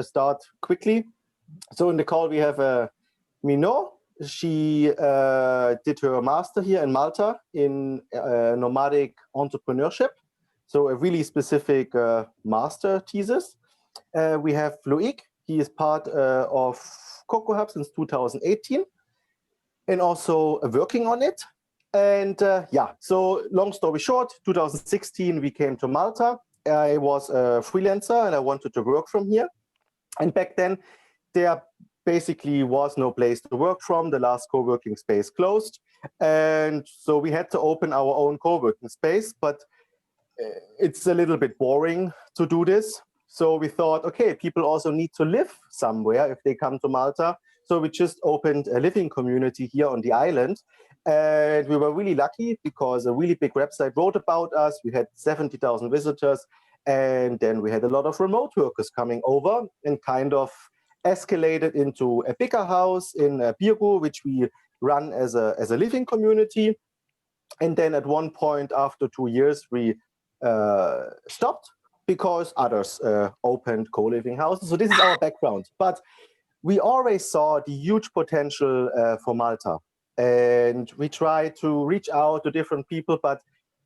start quickly. So in the call, we have Minot. She did her master here in Malta in nomadic entrepreneurship. So a really specific master thesis. We have Loic. He is part of Cocoa Hub since 2018 and also working on it. And so long story short, 2016, we came to Malta. I was a freelancer and I wanted to work from here. And back then, there basically was no place to work from. The last co-working space closed. And so we had to open our own co-working space, but it's a little bit boring to do this. So we thought, okay, people also need to live somewhere if they come to Malta. So we just opened a living community here on the island. And we were really lucky because a really big website wrote about us. We had 70,000 visitors. And then we had a lot of remote workers coming over and kind of escalated into a bigger house in Birgu, which we run as a living community. And then at one point after 2 years, we stopped because others opened co-living houses. So this is our background. But we always saw the huge potential for Malta. And we tried to reach out to different people, but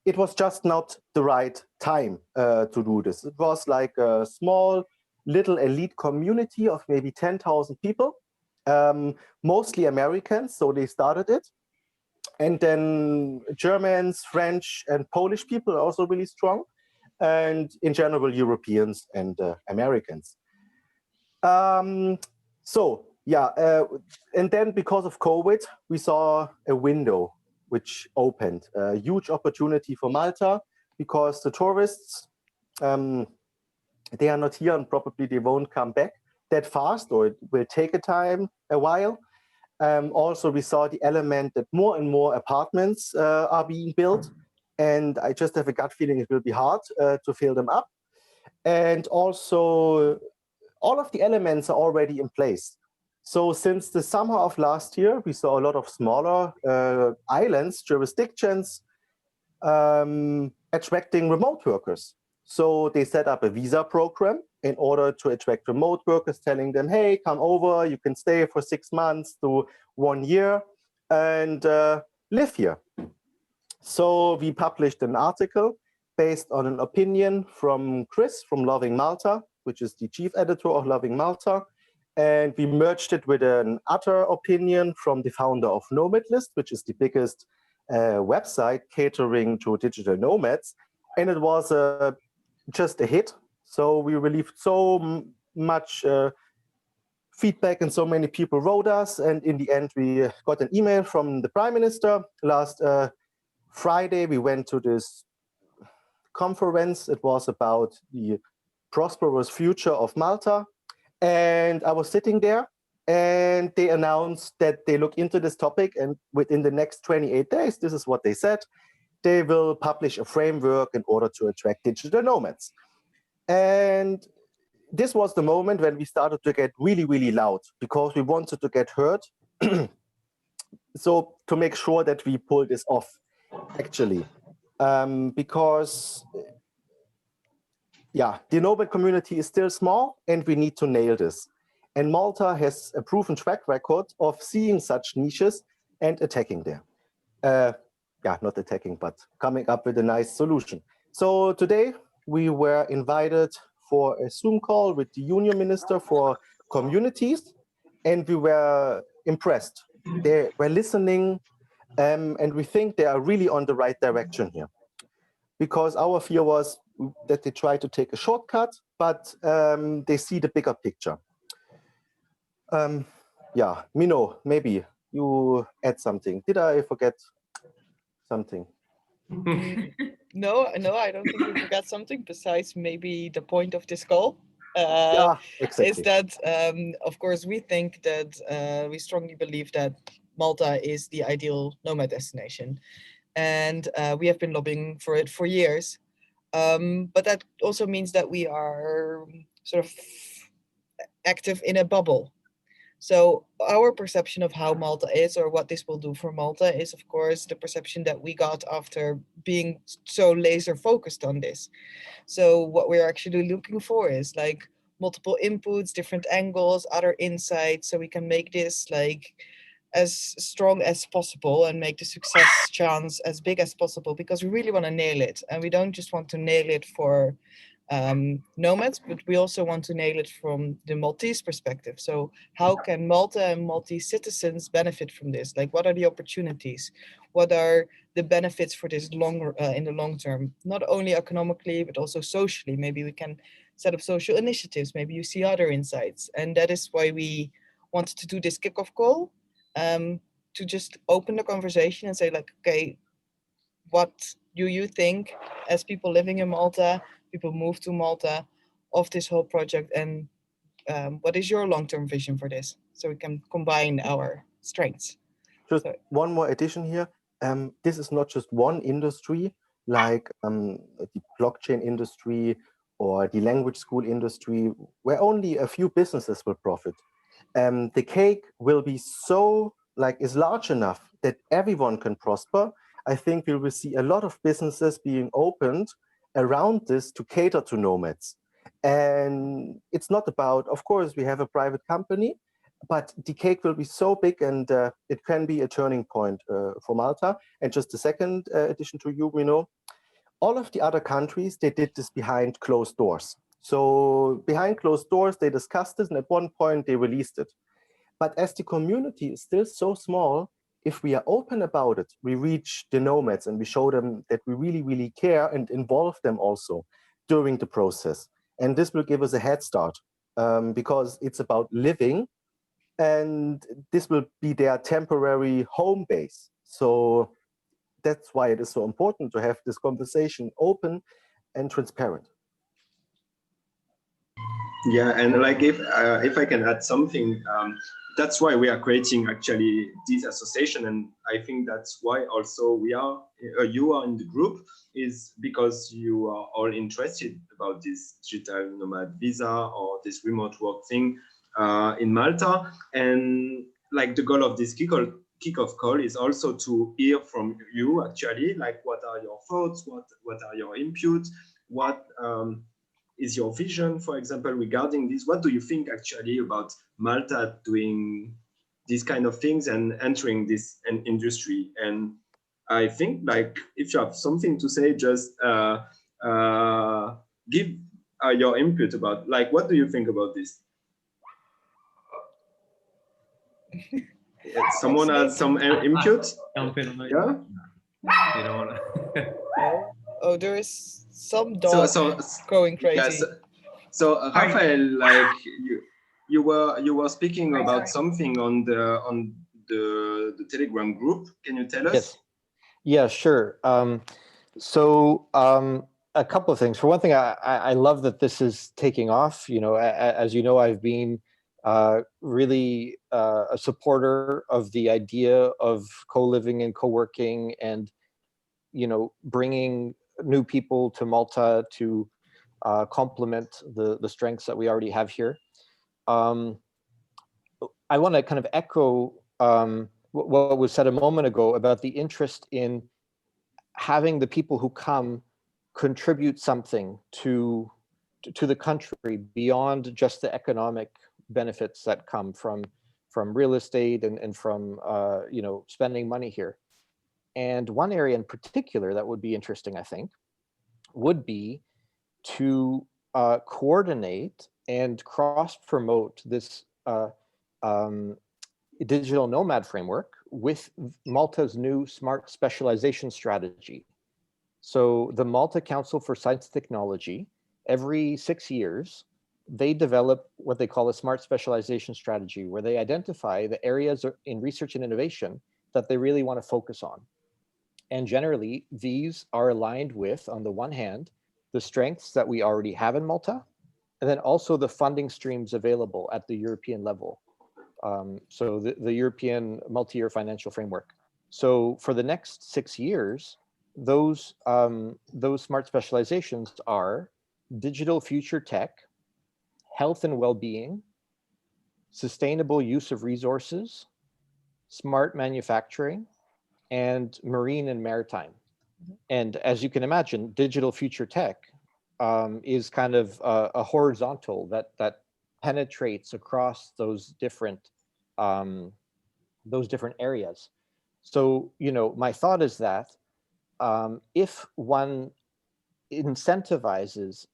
it was just not the right time to do this. It was like a small, little elite community of maybe 10,000 people, mostly Americans, so they started it. And then Germans, French, and Polish people are also really strong. And in general, Europeans and Americans. And then because of COVID, we saw a window which opened a huge opportunity for Malta because the tourists, they are not here and probably they won't come back that fast, or it will take a while. Also, we saw the element that more and more apartments are being built. And I just have a gut feeling it will be hard to fill them up. And also, all of the elements are already in place. So since the summer of last year, we saw a lot of smaller islands, jurisdictions, attracting remote workers. So they set up a visa program in order to attract remote workers, telling them, hey, come over, you can stay for 6 months to 1 year and live here. So we published an article based on an opinion from Chris from Loving Malta, which is the chief editor of Loving Malta. And we merged it with an other opinion from the founder of Nomad List, which is the biggest website catering to digital nomads. And it was just a hit. So we received so much feedback and so many people wrote us. And in the end, we got an email from the Prime Minister. Last Friday, we went to this conference. It was about the prosperous future of Malta. And I was sitting there and they announced that they look into this topic, and within the next 28 days, this is what they said, they will publish a framework in order to attract digital nomads. And this was the moment when we started to get really, really loud because we wanted to get heard. So to make sure that we pull this off, actually, because the nomad community is still small and we need to nail this. And Malta has a proven track record of seeing such niches and attacking them. Not attacking, but coming up with a nice solution. So today we were invited for a Zoom call with the Union Minister for Communities, and we were impressed. They were listening, and we think they are really on the right direction here. Because our fear was that they try to take a shortcut, but they see the bigger picture. Mino, maybe you add something. Did I forget something? No, I don't think you forgot something besides maybe the point of this call. Exactly. Is that, of course, we think that we strongly believe that Malta is the ideal nomad destination. And we have been lobbying for it for years. But that also means that we are sort of active in a bubble. So our perception of how Malta is, or what this will do for Malta, is of course the perception that we got after being so laser focused on this. So what we're actually looking for is like, multiple inputs, different angles, other insights, so we can make this like as strong as possible and make the success chance as big as possible, because we really want to nail it. And we don't just want to nail it for nomads, but we also want to nail it from the Maltese perspective. So how can Malta and Maltese citizens benefit from this? Like, what are the opportunities? What are the benefits for this longer in the long term? Not only economically, but also socially. Maybe we can set up social initiatives. Maybe you see other insights. And that is why we wanted to do this kickoff call, to just open the conversation and say, like, okay, what do you think as people living in Malta, people move to Malta, of this whole project, and what is your long-term vision for this, so we can combine our strengths? Just So, one more addition here. This is not just one industry like the blockchain industry or the language school industry, where only a few businesses will profit. The cake will be so is large enough that everyone can prosper. I think we will see a lot of businesses being opened around this to cater to nomads. And it's not about, of course, we have a private company, but the cake will be so big, and it can be a turning point for Malta. And just a second addition to you, all of the other countries, they did this behind closed doors. So behind closed doors, they discussed this, and at one point they released it. But as the community is still so small, if we are open about it, we reach the nomads and we show them that we really, really care and involve them also during the process. And this will give us a head start because it's about living, and this will be their temporary home base. So that's why it is so important to have this conversation open and transparent. Yeah, and like if I can add something, that's why we are creating actually this association, and I think that's why also you are in the group, is because you are all interested about this digital nomad visa or this remote work thing in Malta. And like the goal of this kickoff call is also to hear from you actually, like what are your thoughts, what are your inputs, what is your vision, for example, regarding this? What do you think actually about Malta doing these kind of things and entering this industry? And I think like if you have something to say, just give your input about like, what do you think about this? Someone has some input? Yeah? You don't want to. oh, there is some dog going crazy. Yes. So Rafael, like you were speaking about something on the Telegram group. Can you tell us? Yes. Yeah, sure. A couple of things. For one thing, I love that this is taking off. As you know, I've been really a supporter of the idea of co-living and co-working, and bringing new people to Malta to complement the strengths that we already have here. I want to kind of echo what was said a moment ago about the interest in having the people who come contribute something to the country beyond just the economic benefits that come from real estate and from spending money here. And one area in particular that would be interesting, I think, would be to coordinate and cross-promote this digital nomad framework with Malta's new smart specialization strategy. So the Malta Council for Science and Technology, every 6 years, they develop what they call a smart specialization strategy, where they identify the areas in research and innovation that they really want to focus on. And generally, these are aligned with, on the one hand, the strengths that we already have in Malta, and then also the funding streams available at the European level. So the European multi-year financial framework. So for the next 6 years, those smart specializations are digital future tech, health and well-being, sustainable use of resources, smart manufacturing, and marine and maritime. And as you can imagine, digital future tech is kind of a horizontal that penetrates across those different areas. So, you know, my thought is that if one incentivizes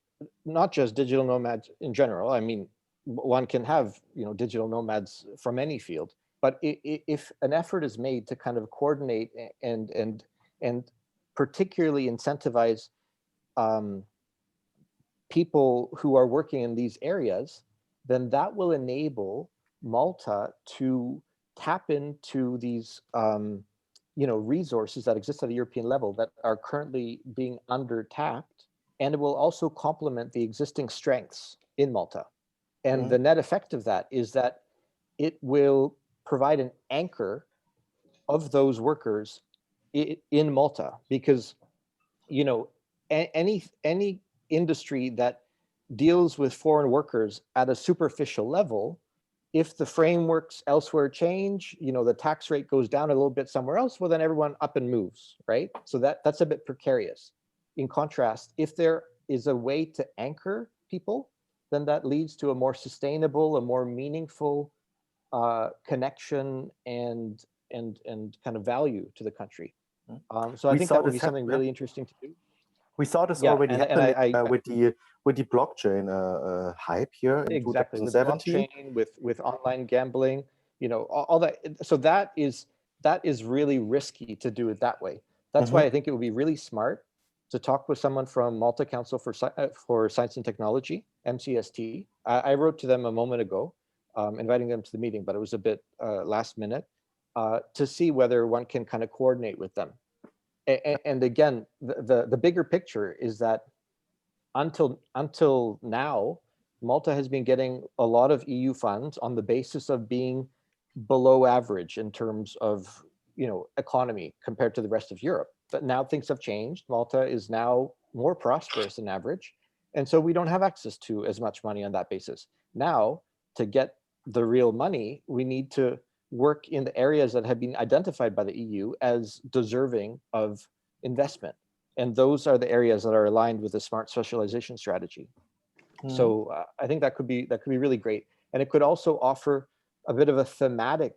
not just digital nomads in general, I mean, one can have, you know, digital nomads from any field, but if an effort is made to kind of coordinate and particularly incentivize people who are working in these areas, then that will enable Malta to tap into these you know, resources that exist at a European level that are currently being under tapped, and it will also complement the existing strengths in Malta. And the net effect of that is that it will provide an anchor of those workers in Malta, because, you know, any industry that deals with foreign workers at a superficial level, if the frameworks elsewhere change, you know, the tax rate goes down a little bit somewhere else, well, then everyone up and moves, right? So that's a bit precarious. In contrast, if there is a way to anchor people, then that leads to a more sustainable, a more meaningful connection and kind of value to the country. So I think that would be something really interesting to do. We saw this already happening with the blockchain hype here in exactly 2017. The blockchain with online gambling, you know, all that. So that is really risky to do it that way. That's why I think it would be really smart to talk with someone from Malta Council for Science and Technology, MCST. I wrote to them a moment ago, inviting them to the meeting, but it was a bit last minute, to see whether one can kind of coordinate with them. And again, the bigger picture is that until now, Malta has been getting a lot of EU funds on the basis of being below average in terms of, you know, economy compared to the rest of Europe. But now things have changed. Malta is now more prosperous than average. And so we don't have access to as much money on that basis. Now, to get the real money, we need to work in the areas that have been identified by the EU as deserving of investment. And those are the areas that are aligned with the smart specialization strategy. So I think that could be really great. And it could also offer a bit of a thematic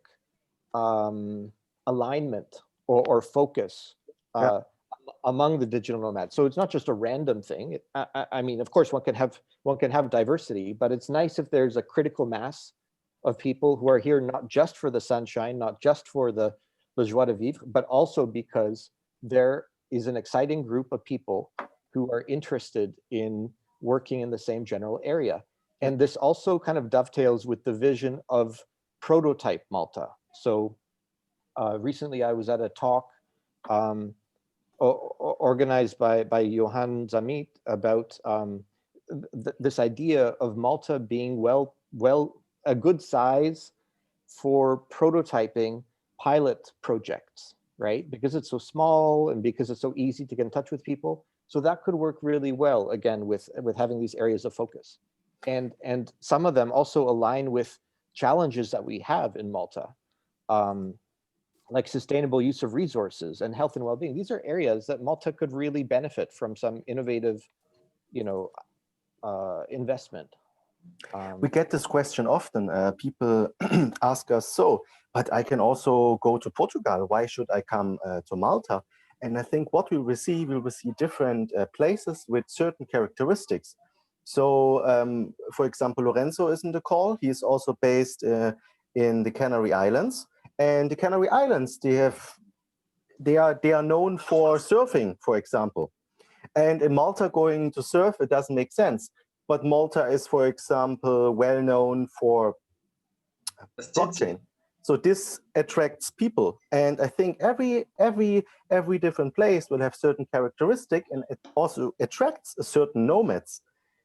alignment or focus among the digital nomads. So it's not just a random thing. I mean, of course, one can have diversity, but it's nice if there's a critical mass of people who are here not just for the sunshine, not just for the joie de vivre, but also because there is an exciting group of people who are interested in working in the same general area. And this also kind of dovetails with the vision of prototype Malta. So recently I was at a talk organized by Johan Zamit about this idea of Malta being a good size for prototyping pilot projects, right? Because it's so small and because it's so easy to get in touch with people. So that could work really well, again, with having these areas of focus. And some of them also align with challenges that we have in Malta, like sustainable use of resources and health and well-being. These are areas that Malta could really benefit from some innovative, you know, investment. We get this question often. People ask us, but I can also go to Portugal. Why should I come to Malta? And I think what we will see different places with certain characteristics. So, for example, Lorenzo is in the call. He is also based in the Canary Islands. And the Canary Islands, they are known for surfing, for example. And in Malta, going to surf, it doesn't make sense. But Malta is, for example, well known for blockchain. So this attracts people, and I think every different place will have certain characteristic, and it also attracts a certain nomads.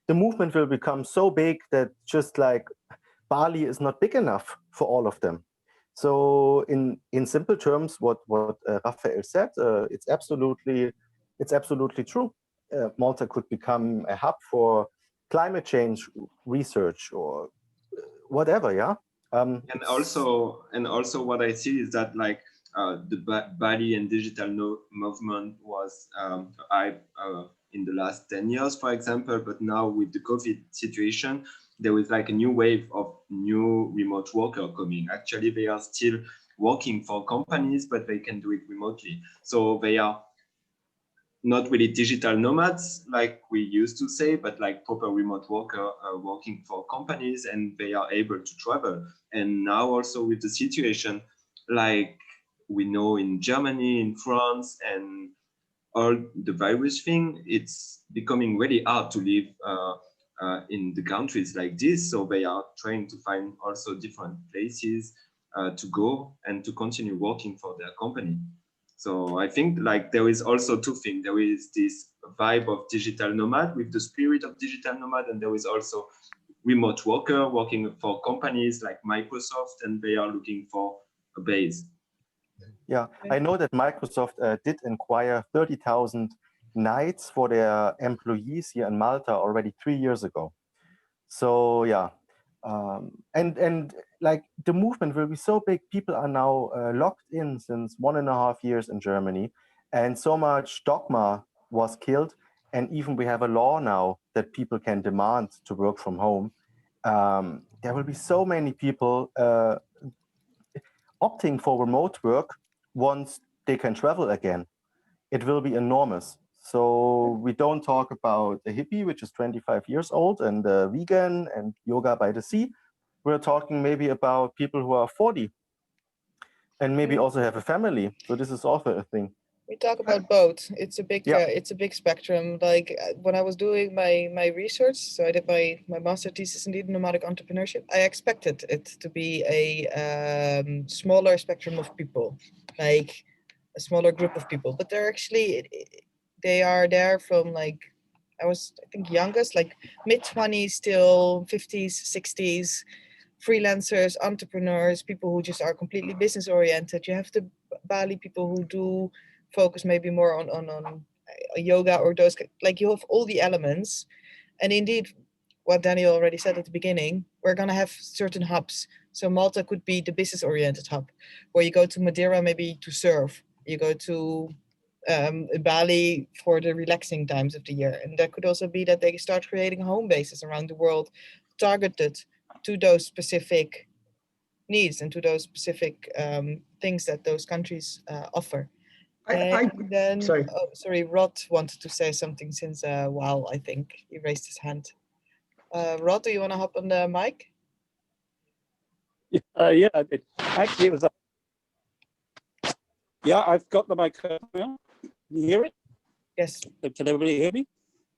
The movement will become so big that just like Bali is not big enough for all of them. So in simple terms, what Raphael said, it's absolutely true. Malta could become a hub for climate change research or whatever, yeah. And also what I see is that the Bali and digital movement was in the last 10 years, for example, but now with the COVID situation, there is like a new wave of new remote worker coming. Actually, they are still working for companies, but they can do it remotely. So they are not really digital nomads like we used to say, but like proper remote worker working for companies, and they are able to travel. And now also with the situation, like we know in Germany, in France, and all the virus thing, it's becoming really hard to live in the countries like this. So they are trying to find also different places to go and to continue working for their company. So I think like there is also two things. There is this vibe of digital nomad with the spirit of digital nomad, and there is also remote worker working for companies like Microsoft, and they are looking for a base. Yeah, I know that Microsoft did acquire 30,000 nights for their employees here in Malta already 3 years ago. So yeah, and like the movement will be so big. People are now locked in since 1.5 years in Germany, and so much dogma was killed. And even we have a law now that people can demand to work from home. There will be so many people opting for remote work once they can travel again. It will be enormous. So we don't talk about a hippie, which is 25 years old and vegan and yoga by the sea. We're talking maybe about people who are 40 and maybe also have a family. So this is also a thing. We talk about both. It's a big, Yeah. it's a big spectrum. Like when I was doing my research, so I did my master thesis in nomadic entrepreneurship. I expected it to be a smaller spectrum of people, like a smaller group of people. But they're actually, they are there from like, I think youngest, like mid-20s till 50s, 60s, freelancers, entrepreneurs, people who just are completely business oriented. You have the Bali people who do focus maybe more on yoga or those, like you have all the elements. And indeed, what Daniel already said at the beginning, we're going to have certain hubs. So Malta could be the business oriented hub, where you go to Madeira maybe to surf, you go to Bali for the relaxing times of the year. And that could also be that they start creating home bases around the world targeted to those specific needs and to those specific things that those countries offer. Sorry, Rod wanted to say something since a while, I think. He raised his hand. Rod, do you want to hop on the mic? Yeah, I did. Actually, it was. Yeah, I've got the microphone. Can you hear it? Yes. Can everybody hear me?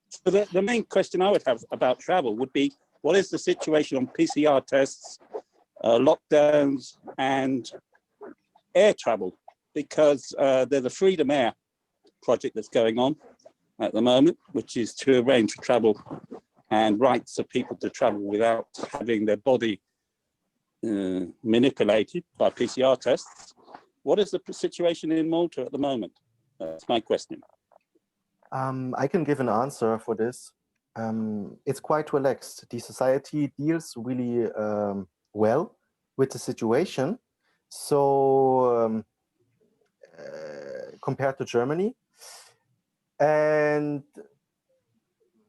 So the main question I would have about travel would be, what is the situation on PCR tests, lockdowns, and air travel? Because there's a Freedom Air project that's going on at the moment, which is to arrange for travel and rights of people to travel without having their body manipulated by PCR tests. What is the situation in Malta at the moment? That's my question. I can give an answer for this. It's quite relaxed. The society deals really well with the situation. So compared to Germany, and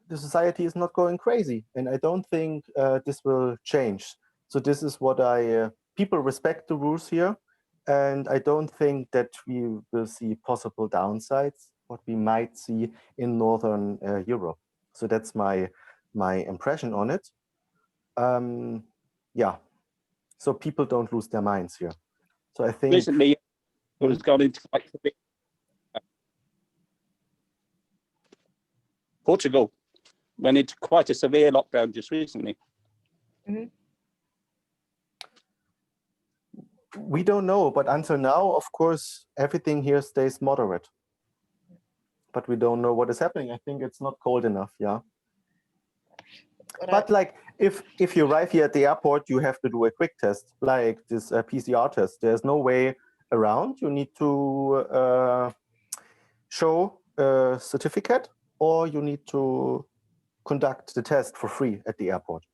the society is not going crazy, and I don't think this will change. So this is what people respect the rules here, and I don't think that we will see possible downsides, what we might see in Northern Europe. So that's my impression on it. Yeah, so people don't lose their minds here. So I think recently it has gone into quite a bit. Portugal went into quite a severe lockdown just recently. Mm-hmm. We don't know, but until now, of course, everything here stays moderate. But we don't know what is happening. I think it's not cold enough, yeah. But like, if you arrive here at the airport, you have to do a quick test, like this PCR test. There's no way around. You need to show a certificate, or you need to conduct the test for free at the airport.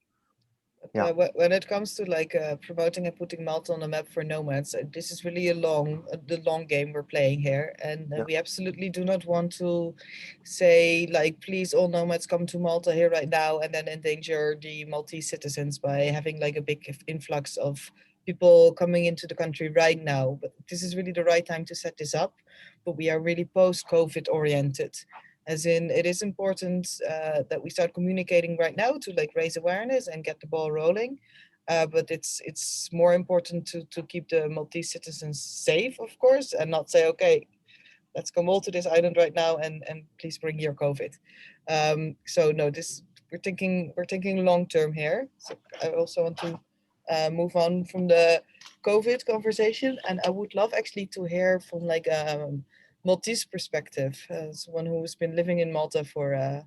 Yeah. When it comes to like promoting and putting Malta on the map for nomads, this is really the long game we're playing here, and Yeah. we absolutely do not want to say like, please all nomads come to Malta here right now, and then endanger the Maltese citizens by having like a big influx of people coming into the country right now. But this is really the right time to set this up. But we are really post-COVID oriented. As in, it is important that we start communicating right now to like raise awareness and get the ball rolling. But it's more important to keep the Maltese citizens safe, of course, and not say, okay, let's come all to this island right now and please bring your COVID. So no, we're thinking long term here. So I also want to move on from the COVID conversation, and I would love actually to hear from like Maltese perspective, as someone who's been living in Malta for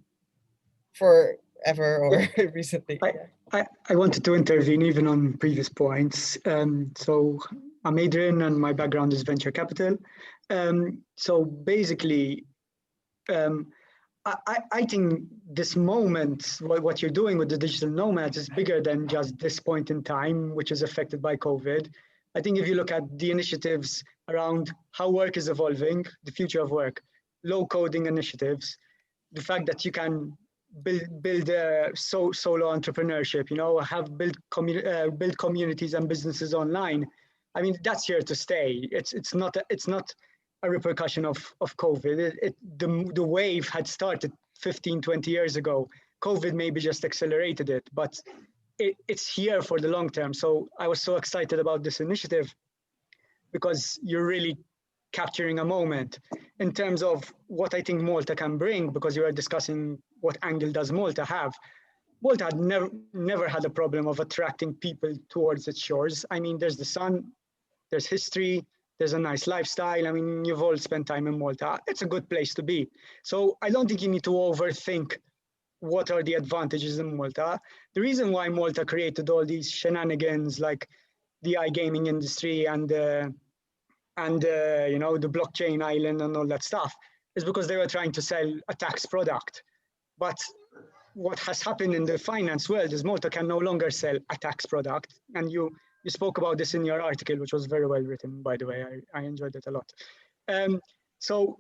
forever or recently. I wanted to intervene even on previous points. So I'm Adrian and my background is venture capital. So basically, I think this moment, what you're doing with the digital nomads is bigger than just this point in time, which is affected by COVID. I think if you look at the initiatives around how work is evolving, the future of work, low coding initiatives, the fact that you can build solo entrepreneurship, build communities and businesses online. I mean, that's here to stay. It's not a repercussion of COVID. The wave had started 15, 20 years ago. COVID maybe just accelerated it, but it's here for the long term. So I was so excited about this initiative because you're really capturing a moment in terms of what I think Malta can bring, because you are discussing what angle does Malta have. Malta had never had a problem of attracting people towards its shores. I mean, there's the sun, there's history, there's a nice lifestyle. I mean, you've all spent time in Malta. It's a good place to be. So I don't think you need to overthink what are the advantages in Malta. The reason why Malta created all these shenanigans like the iGaming industry and the blockchain island and all that stuff is because they were trying to sell a tax product. But what has happened in the finance world is Malta can no longer sell a tax product. And you spoke about this in your article, which was very well written, by the way. I enjoyed it a lot. So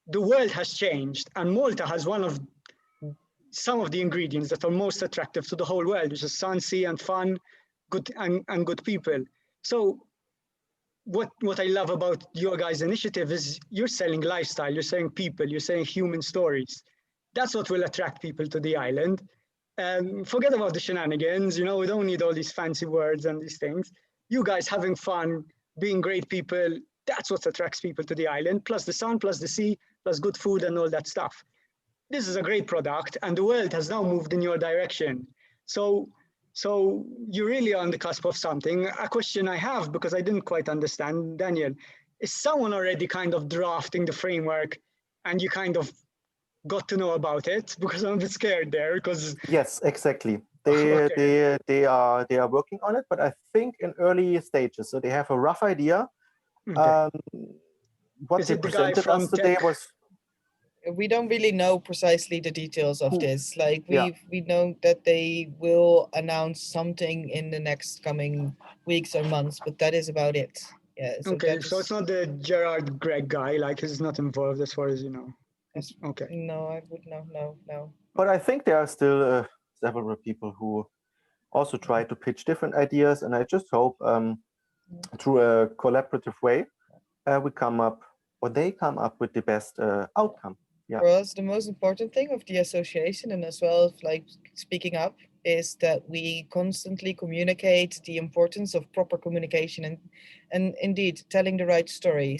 the world has changed, and Malta has some of the ingredients that are most attractive to the whole world, which is sun, sea, and fun, good and good people. So what I love about your guys' initiative is you're selling lifestyle, you're selling people, you're selling human stories. That's what will attract people to the island. Forget about the shenanigans, we don't need all these fancy words and these things. You guys having fun, being great people, that's what attracts people to the island, plus the sun, plus the sea, plus good food and all that stuff. This is a great product, and the world has now moved in your direction. So you're really on the cusp of something. A question I have, because I didn't quite understand, Daniel, is someone already kind of drafting the framework and you kind of got to know about it? Because I'm a bit scared there, because... Yes, exactly. They are working on it, but I think in early stages. So they have a rough idea. Okay. What they presented us today was... We don't really know precisely the details of this. Like we know that they will announce something in the next coming weeks or months, but that is about it. Yeah. So okay, so it's not the Gerard Greg guy, like he's not involved as far as you know. Okay. No, I would not know. No. But I think there are still several people who also try to pitch different ideas, and I just hope through a collaborative way they come up with the best outcome. Yeah. For us, the most important thing of the association, and as well as like speaking up, is that we constantly communicate the importance of proper communication and indeed telling the right story,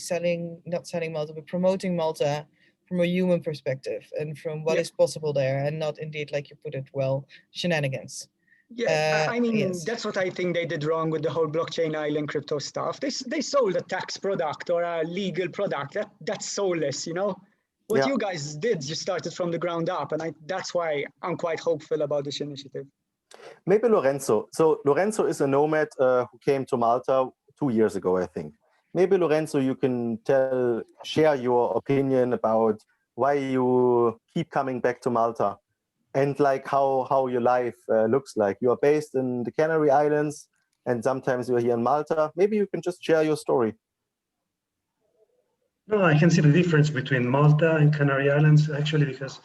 not selling Malta, but promoting Malta from a human perspective and from what is possible there, and not indeed, like you put it well, shenanigans. Yeah, I mean, that's what I think they did wrong with the whole blockchain island crypto stuff. They sold a tax product or a legal product that's soulless, What you guys did, you started from the ground up, and that's why I'm quite hopeful about this initiative. Maybe Lorenzo. So Lorenzo is a nomad who came to Malta 2 years ago, I think. Maybe Lorenzo, you can share your opinion about why you keep coming back to Malta. and like how your life looks like. You are based in the Canary Islands, and sometimes you're here in Malta. Maybe you can just share your story. No, I can see the difference between Malta and Canary Islands, actually, because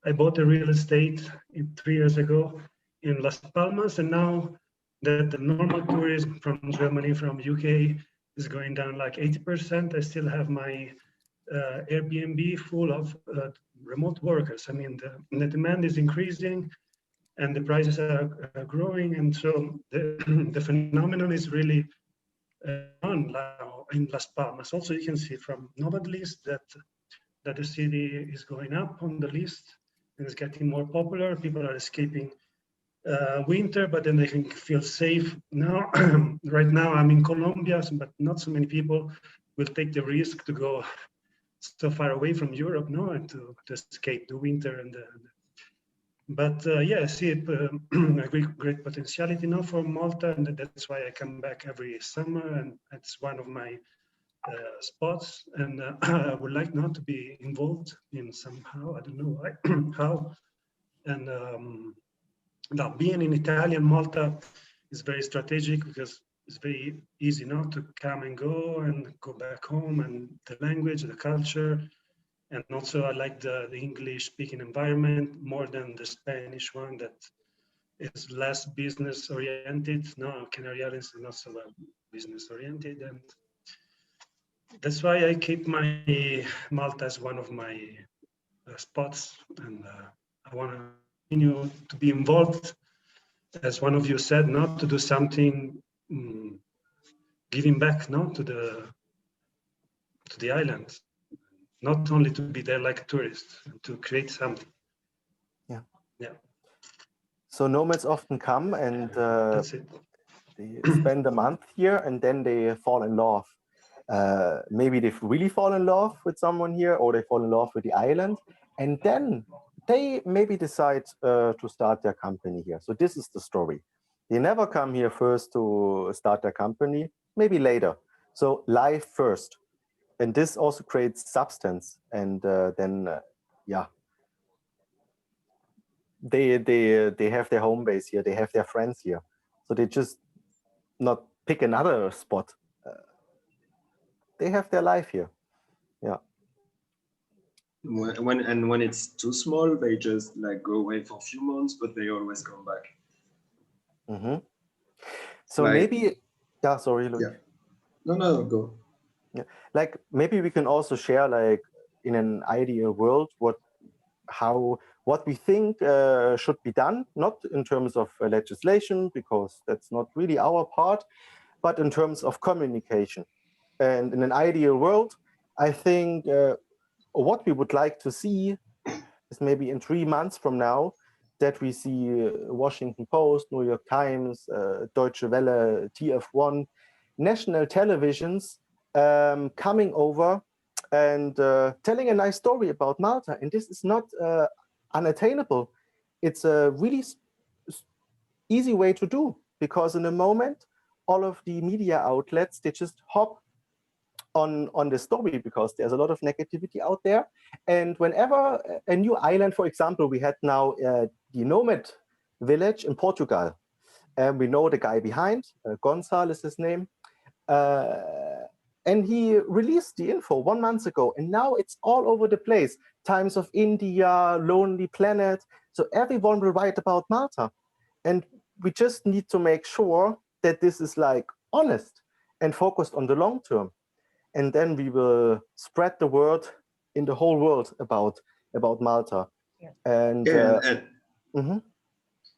I bought a real estate 3 years ago in Las Palmas, and now that the normal tourism from Germany, from UK is going down like 80%, I still have my Airbnb full of remote workers. I mean, the demand is increasing and the prices are growing, and so the phenomenon is really on now in Las Palmas. Also, you can see from Nomad list that the city is going up on the list and it's getting more popular. People are escaping winter, but then they can feel safe now. Right now, I'm in Colombia, but not so many people will take the risk to go so far away from Europe, no, and to escape the winter and but yeah, I see a great potentiality now for Malta, and that's why I come back every summer, and that's one of my spots. And I would like now to be involved in somehow, I don't know how. And now being in Italian Malta is very strategic because it's very easy now to come and go back home, and the language, the culture. And also I like the English speaking environment more than the Spanish one that is less business oriented. No, Canary Islands is not so business oriented. And that's why I keep my Malta as one of my spots. And I want to continue to be involved, as one of you said, not to do something giving back, no, to the islands. Not only to be there like a tourist, to create something. Yeah. Yeah. So nomads often come and That's it. they spend a month here and then they fall in love. Maybe they really fall in love with someone here, or they fall in love with the island, and then they maybe decide to start their company here. So this is the story. They never come here first to start their company, maybe later. So life first. And this also creates substance, and then yeah, they have their home base here, they have their friends here, so they just not pick another spot. They have their life here. Yeah. When it's too small, they just like go away for a few months, but they always come back. Mm-hmm. So like, maybe, yeah, sorry, Luke. Yeah. No, go. Yeah, like maybe we can also share, like in an ideal world, what we think should be done, not in terms of legislation, because that's not really our part, but in terms of communication. And in an ideal world, I think what we would like to see is maybe in 3 months from now that we see Washington Post, New York Times, Deutsche Welle, TF1, national televisions coming over and telling a nice story about Malta. And this is not unattainable. It's a really easy way to do, because in a moment, all of the media outlets, they just hop on the story because there's a lot of negativity out there. And whenever a new island, for example, we had now the Nomad village in Portugal, and we know the guy behind, Gonzalo is his name, and he released the info 1 month ago, and now it's all over the place. Times of India, Lonely Planet, so everyone will write about Malta. And we just need to make sure that this is like honest and focused on the long term. And then we will spread the word in the whole world about Malta. Yeah. And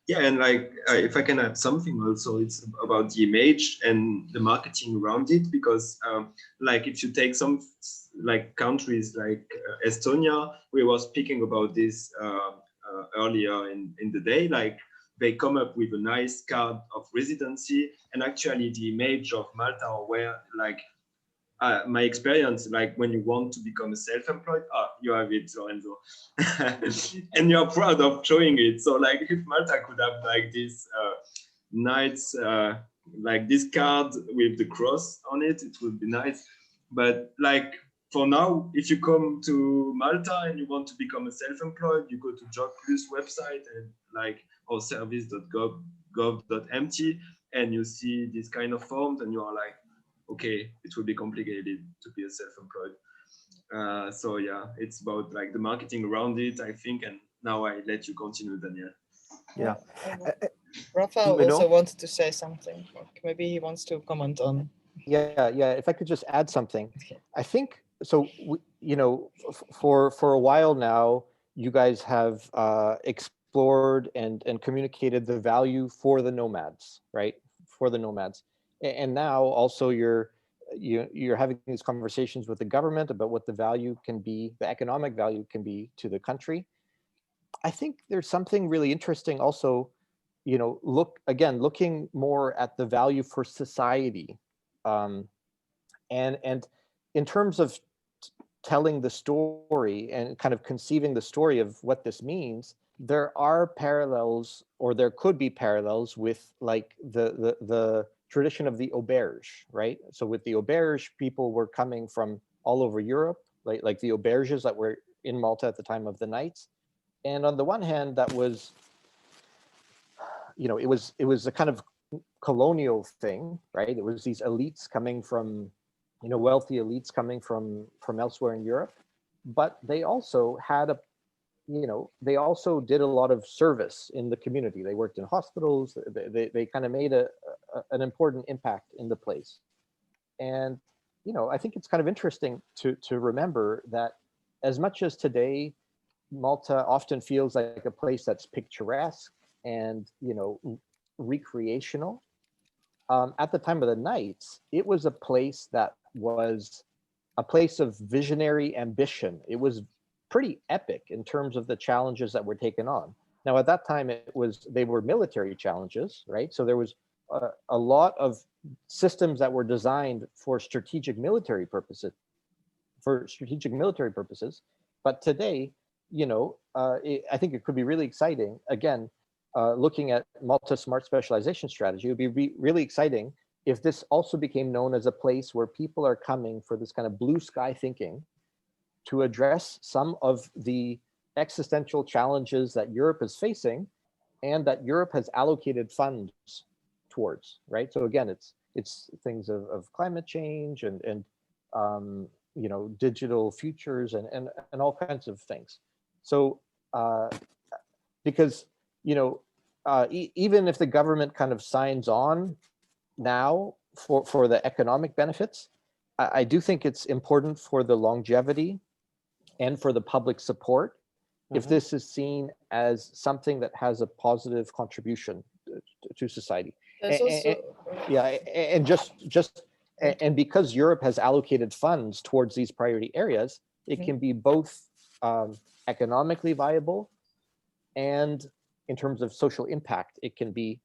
yeah, and like if I can add something also, it's about the image and the marketing around it, because like if you take some like countries like Estonia, we were speaking about this earlier in the day, like they come up with a nice card of residency, and actually the image of Malta, where like my experience, like when you want to become a self-employed, you have it, Lorenzo, and you're proud of showing it. So like if Malta could have like this nice, like this card with the cross on it, it would be nice. But like for now, if you come to Malta and you want to become a self-employed, you go to Job Plus website and like or service.gov.mt, and you see this kind of forms, and you are like, okay, it will be complicated to be a self-employed. So yeah, it's about like the marketing around it, I think. And now I let you continue, Daniel. Yeah. Rafael You know? also wanted to say something. Maybe he wants to comment on. Yeah. If I could just add something, I think so. You know, for a while now, you guys have explored and communicated the value for the nomads, right? For the nomads, and now also you're having these conversations with the government about what the value can be, the economic value can be to the country. I think there's something really interesting also, you know, looking more at the value for society. And in terms of telling the story and kind of conceiving the story of what this means, there are parallels, or there could be parallels with like the tradition of the auberge, right? So with the auberge, people were coming from all over Europe, like the auberges that were in Malta at the time of the Knights. And on the one hand, that was, you know, it was a kind of colonial thing, right? It was these elites coming from, you know, wealthy elites coming from elsewhere in Europe, but they also had they also did a lot of service in the community. They worked in hospitals. They kind of made an important impact in the place. And, you know, I think it's kind of interesting to remember that as much as today, Malta often feels like a place that's picturesque and, you know, recreational. At the time of the Knights, it was a place that was a place of visionary ambition. It was pretty epic in terms of the challenges that were taken on. Now, at that time, they were military challenges, right? So there was a lot of systems that were designed for strategic military purposes. But today, you know, I think it could be really exciting. Again, looking at Malta Smart Specialization Strategy, it would be really exciting if this also became known as a place where people are coming for this kind of blue sky thinking to address some of the existential challenges that Europe is facing and that Europe has allocated funds towards, right? So again, it's things of climate change and you know, digital futures and all kinds of things. So because, you know, even if the government kind of signs on now for the economic benefits, I do think it's important for the longevity and for the public support if this is seen as something that has a positive contribution to society. And because Europe has allocated funds towards these priority areas, it can be both economically viable and in terms of social impact, it can be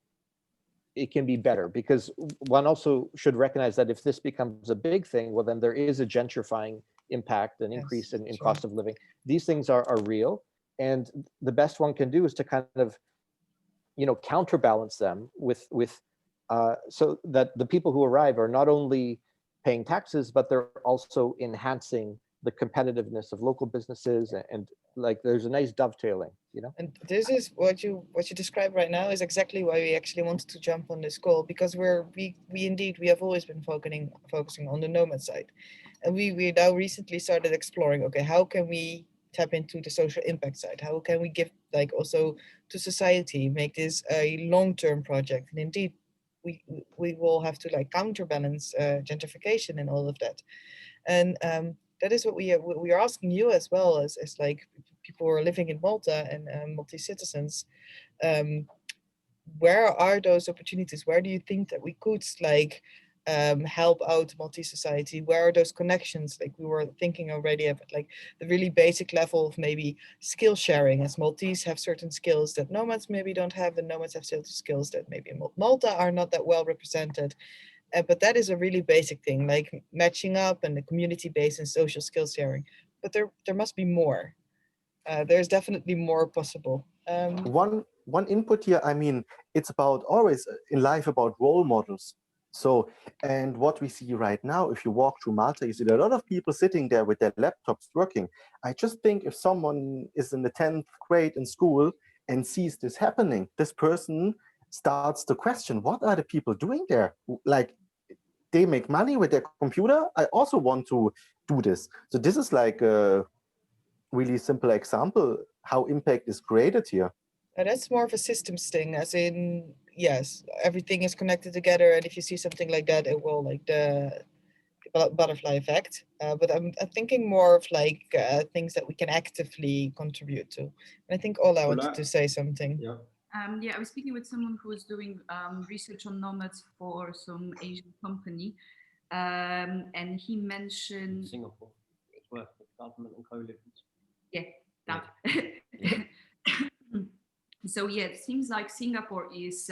better, because one also should recognize that if this becomes a big thing, well, then there is a gentrifying impact, an increase in cost of living. These things are real, and the best one can do is to kind of, you know, counterbalance them with so that the people who arrive are not only paying taxes, but they're also enhancing the competitiveness of local businesses, and like there's a nice dovetailing, you know. And this is what you describe right now is exactly why we actually wanted to jump on this call, because we have always been focusing on the nomad side, and we now recently started exploring, okay, how can we tap into the social impact side? How can we give like also to society, make this a long-term project? And indeed, we will have to like counterbalance gentrification and all of that. And that is what we are asking you as well as like people who are living in Malta and Maltese citizens. Where are those opportunities? Where do you think that we could like help out Maltese society? Where are those connections? Like we were thinking already of like the really basic level of maybe skill sharing, as Maltese have certain skills that nomads maybe don't have, and nomads have certain skills that maybe in Malta are not that well represented. But that is a really basic thing, like matching up and the community-based and social skill sharing. But there must be more. There's definitely more possible. One input here, I mean, it's about always in life about role models. So, and what we see right now, if you walk through Malta, you see a lot of people sitting there with their laptops working. I just think if someone is in the 10th grade in school and sees this happening, this person starts to question, what are the people doing there? Like, they make money with their computer. I also want to do this. So this is like a really simple example how impact is created here. And that's more of a systems thing, as in, yes, everything is connected together, and if you see something like that, it will, like the butterfly effect. But I'm thinking more of like things that we can actively contribute to. And I think Ola wanted to say something. Yeah. Yeah, I was speaking with someone who was doing research on nomads for some Asian company, and he mentioned Singapore. It's work with government and co-living. Yeah, that. So yeah, it seems like Singapore is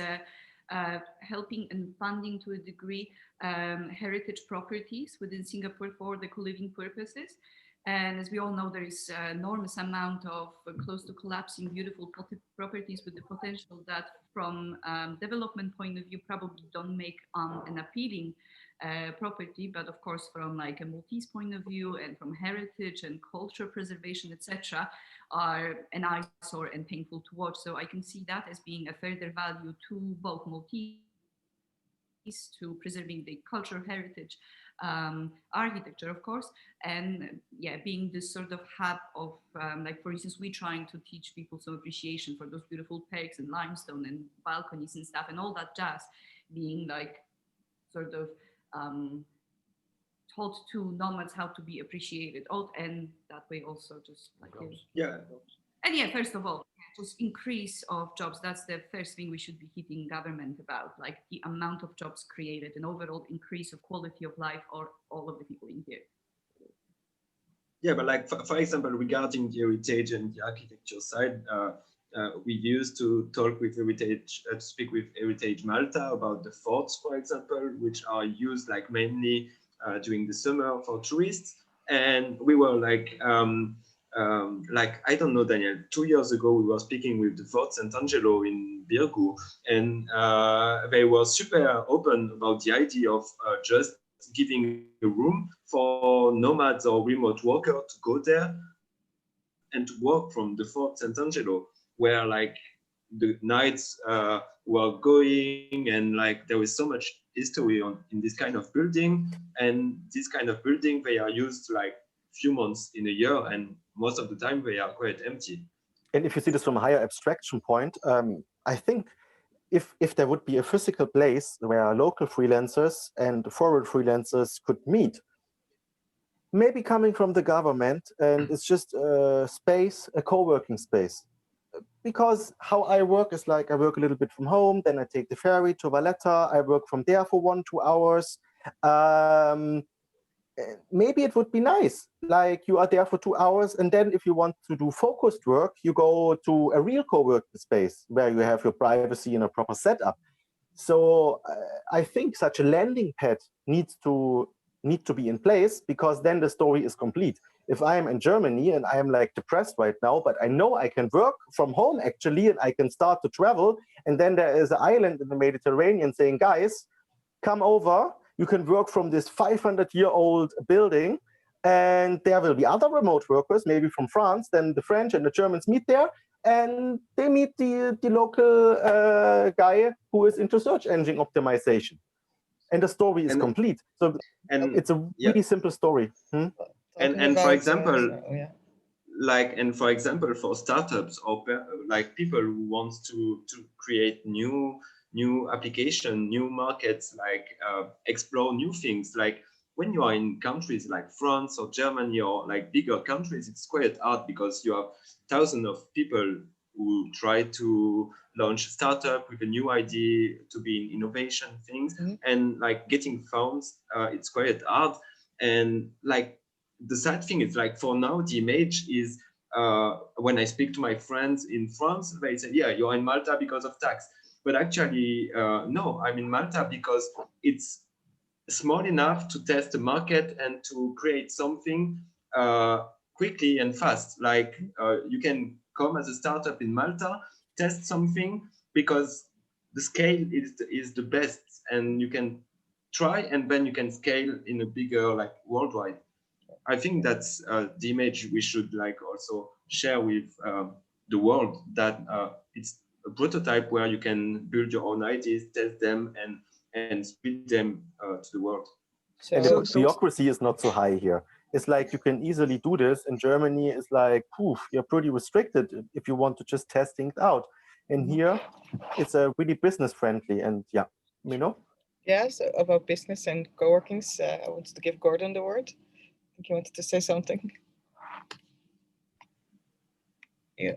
helping and funding to a degree heritage properties within Singapore for the co-living purposes. And as we all know, there is an enormous amount of close to collapsing beautiful properties with the potential that from development point of view probably don't make an appealing property, but of course from like a Maltese point of view and from heritage and culture preservation, etc., are an eyesore and painful to watch. So I can see that as being a further value to both Maltese, to preserving the cultural heritage, architecture, of course, and yeah, being this sort of hub of like, for instance, we trying to teach people some appreciation for those beautiful perks and limestone and balconies and stuff and all that jazz, being like sort of taught to nomads how to be appreciated, and that way also just like yeah. And yeah, first of all, just increase of jobs. That's the first thing we should be hitting government about, like the amount of jobs created and overall increase of quality of life for all of the people in here. Yeah, but like for example, regarding the heritage and the architecture side, we used to talk with heritage, to speak with Heritage Malta about the forts, for example, which are used like mainly during the summer for tourists. And we were like I don't know, Daniel, 2 years ago, we were speaking with the Fort Sant'Angelo in Birgu, and they were super open about the idea of just giving a room for nomads or remote workers to go there and to work from the Fort Sant'Angelo, where like the nights were going, and like there is so much history in this kind of building, and this kind of building, they are used like few months in a year, and most of the time they are quite empty. And if you see this from a higher abstraction point, I think if there would be a physical place where local freelancers and foreign freelancers could meet, maybe coming from the government, and it's just a space, a co-working space. Because how I work is like, I work a little bit from home, then I take the ferry to Valletta, I work from there for 1-2 hours. Maybe it would be nice, like you are there for 2 hours, and then if you want to do focused work, you go to a real co-working space where you have your privacy and a proper setup. So I think such a landing pad needs to be in place, because then the story is complete. If I am in Germany and I am like depressed right now, but I know I can work from home actually, and I can start to travel, and then there is an island in the Mediterranean saying, guys, come over, you can work from this 500-year-old building, and there will be other remote workers, maybe from France. Then the French and the Germans meet there, and they meet the local guy who is into search engine optimization. And the story is complete. So it's a really simple story. And for example, for example, for startups or like people who want to create new application, new markets, like explore new things. Like when you are in countries like France or Germany or like bigger countries, it's quite hard because you have thousands of people who try to launch a startup with a new idea to be in innovation things, and like getting funds, it's quite hard. And like the sad thing is, like for now, the image is when I speak to my friends in France, they say, yeah, you're in Malta because of tax. But actually, no, I'm in Malta because it's small enough to test the market and to create something quickly and fast. Like you can come as a startup in Malta, test something, because the scale is the best, and you can try, and then you can scale in a bigger, like worldwide. I think that's the image we should like also share with the world, that it's a prototype where you can build your own ideas, test them, and spread them to the world. And the bureaucracy is not so high here. It's like you can easily do this. In Germany, it's like, poof, you're pretty restricted if you want to just test things out. And here, it's a really business friendly. And yeah, you know? Yeah, so about business and co-workings, I wanted to give Gordon the word. I think you wanted to say something. Yeah.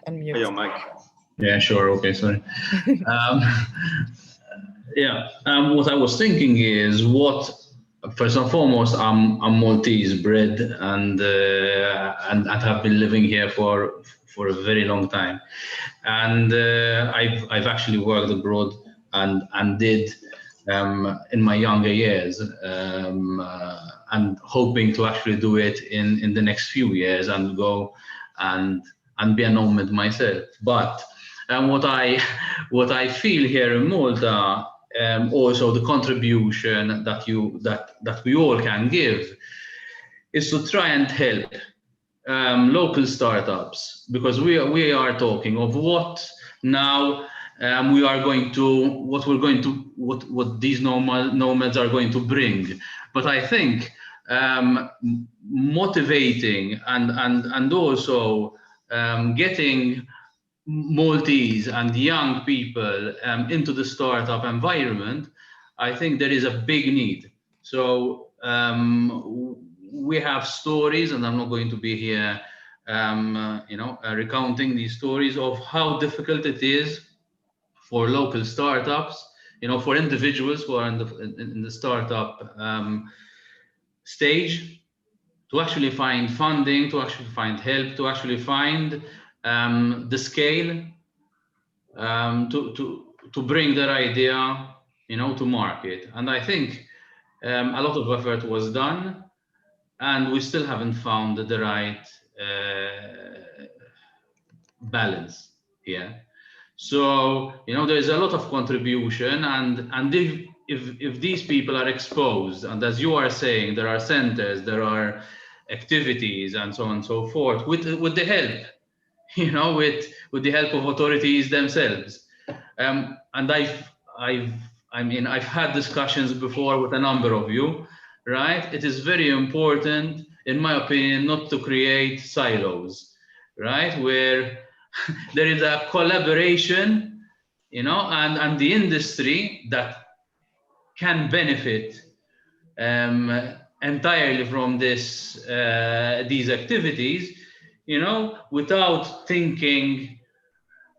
Unmute. Your mic. Yeah, sure. Okay, sorry. What I was thinking is, first and foremost, I'm Maltese bred and have been living here for a very long time, and I've actually worked abroad and did in my younger years, and hoping to actually do it in the next few years and go and be a nomad myself. But what I feel here in Malta, also the contribution that we all can give, is to try and help local startups, because we are talking of what now what these nomads are going to bring. But I think motivating and also getting Maltese and young people into the startup environment, I think there is a big need. So we have stories, and I'm not going to be here recounting these stories of how difficult it is for local startups, for individuals who are in the startup stage, to actually find funding, to actually find help, to actually find the scale to bring their idea, to market. And I think a lot of effort was done, and we still haven't found the right balance here. So there's a lot of contribution, and if these people are exposed, and as you are saying, there are centers, there are activities, and so on and so forth, with the help, with the help of authorities themselves. And I've had discussions before with a number of you, right? It is very important, in my opinion, not to create silos, right? Where there is a collaboration, and the industry that can benefit entirely from these activities, without thinking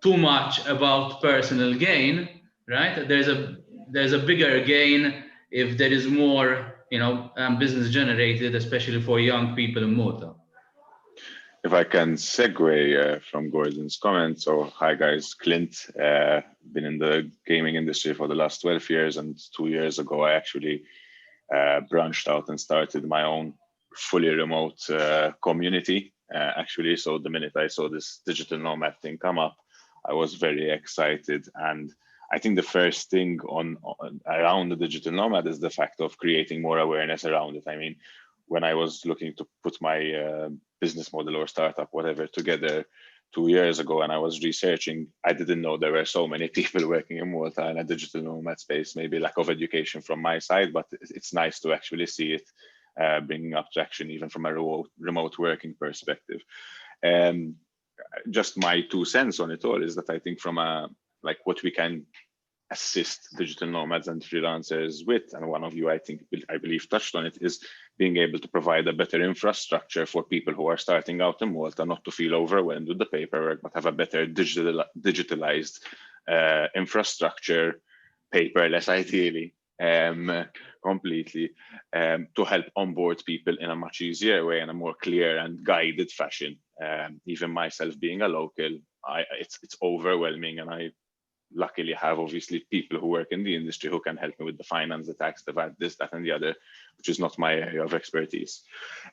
too much about personal gain, right? There's a bigger gain if there is more, business generated, especially for young people in Malta. If I can segue from Gordon's comments. So, hi guys, Clint, been in the gaming industry for the last 12 years, and 2 years ago, I actually branched out and started my own fully remote community, actually. So the minute I saw this digital nomad thing come up, I was very excited. And I think the first thing around the digital nomad is the fact of creating more awareness around it. I mean, when I was looking to put my business model or startup, whatever, together 2 years ago, and I was researching, I didn't know there were so many people working in Malta in a digital nomad space. Maybe lack of education from my side, but it's nice to actually see it bringing up traction, even from a remote working perspective. Just my 2 cents on it all is that I think from what we can assist digital nomads and freelancers with, and one of you, I believe, touched on it, is being able to provide a better infrastructure for people who are starting out in Malta, not to feel overwhelmed with the paperwork, but have a better digitalized infrastructure, paperless ideally, completely, to help onboard people in a much easier way, in a more clear and guided fashion. Even myself being a local, it's overwhelming, and I luckily have obviously people who work in the industry who can help me with the finance, the tax, the VAT, this, that, and the other, which is not my area of expertise.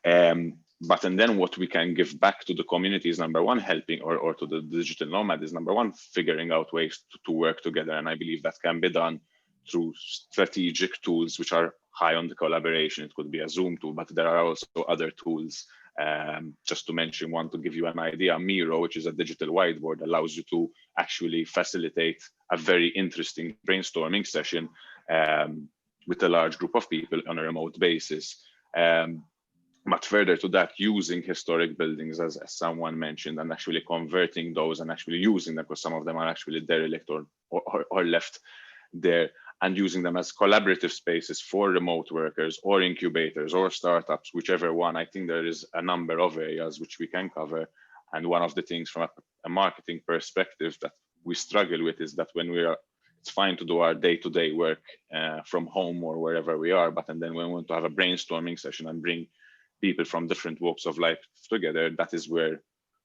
And then what we can give back to the community is number one, helping, or to the digital nomad is number one, figuring out ways to work together. And I believe that can be done through strategic tools which are high on the collaboration. It could be a Zoom tool, but there are also other tools. Just to mention one to give you an idea, Miro, which is a digital whiteboard, allows you to actually facilitate a very interesting brainstorming session with a large group of people on a remote basis. But further to that, using historic buildings, as someone mentioned, and actually converting those and actually using them, because some of them are actually derelict or left there, and using them as collaborative spaces for remote workers or incubators or startups, whichever one. I think there is a number of areas which we can cover. And one of the things from a marketing perspective that we struggle with is that when it's fine to do our day-to-day work from home or wherever we are, but and then when we want to have a brainstorming session and bring people from different walks of life together, that is where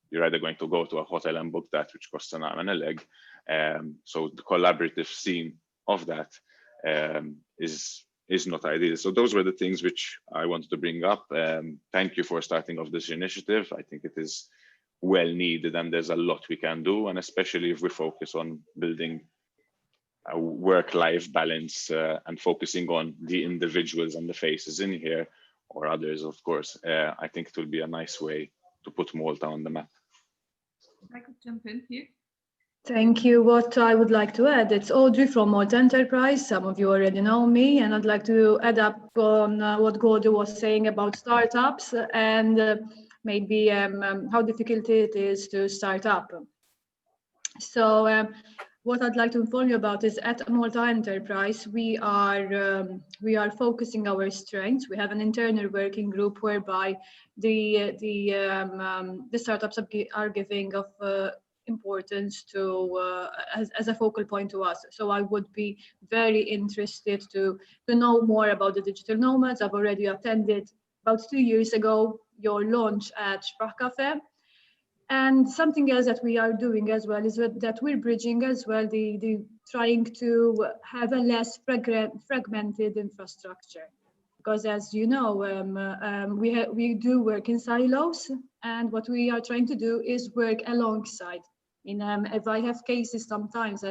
you're either going to go to a hotel and book that, which costs an arm and a leg. So the collaborative scene of that is not ideal. So those were the things which I wanted to bring up. Thank you for starting off this initiative. I think it is well needed, and there's a lot we can do, and especially if we focus on building a work-life balance and focusing on the individuals and the faces in here, or others, of course. I think it will be a nice way to put Malta on the map. I could jump in here. Thank you. What I would like to add, it's Audrey from Malta Enterprise. Some of you already know me, and I'd like to add up on what Gordon was saying about startups and maybe how difficult it is to start up. So what I'd like to inform you about is at Malta Enterprise, we are focusing our strengths. We have an internal working group whereby the startups are giving of importance to as a focal point to us. So I would be very interested to know more about the digital nomads. I've already attended about 2 years ago your launch at Sprachcafé. And something else that we are doing as well is that we're bridging as well the trying to have a less fragmented infrastructure. Because as you know, we do work in silos, and what we are trying to do is work alongside. If I have cases sometimes,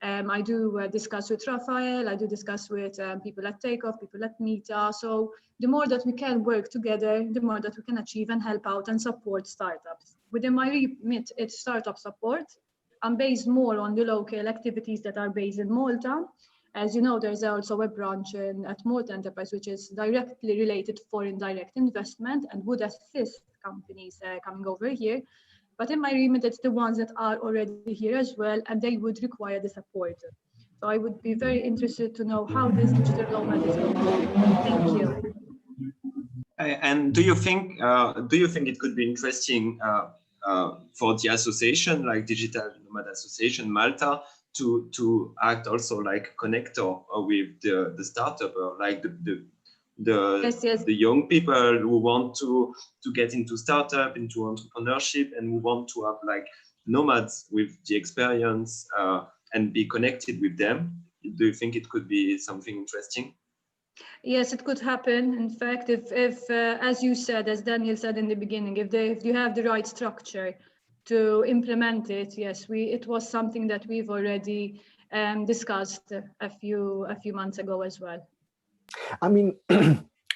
I do discuss with Raphael, I do discuss with people at Takeoff, people at Mita. So the more that we can work together, the more that we can achieve and help out and support startups. Within my remit, it's startup support. I'm based more on the local activities that are based in Malta. As you know, there's also a branch at Malta Enterprise, which is directly related to foreign direct investment and would assist companies coming over here. But in my remit, it's the ones that are already here as well, and they would require the support. So I would be very interested to know how this digital nomad is going. Thank you. And do you think it could be interesting for the association, like Digital Nomad Association Malta, to act also like a connector with the startup, or like the young people who want to get into startup, into entrepreneurship, and who want to have like nomads with the experience and be connected with them? Do you think it could be something interesting? Yes, it could happen. In fact, if as you said, as Daniel said in the beginning, if you have the right structure to implement it, yes, it was something that we've already discussed a few months ago as well. I mean,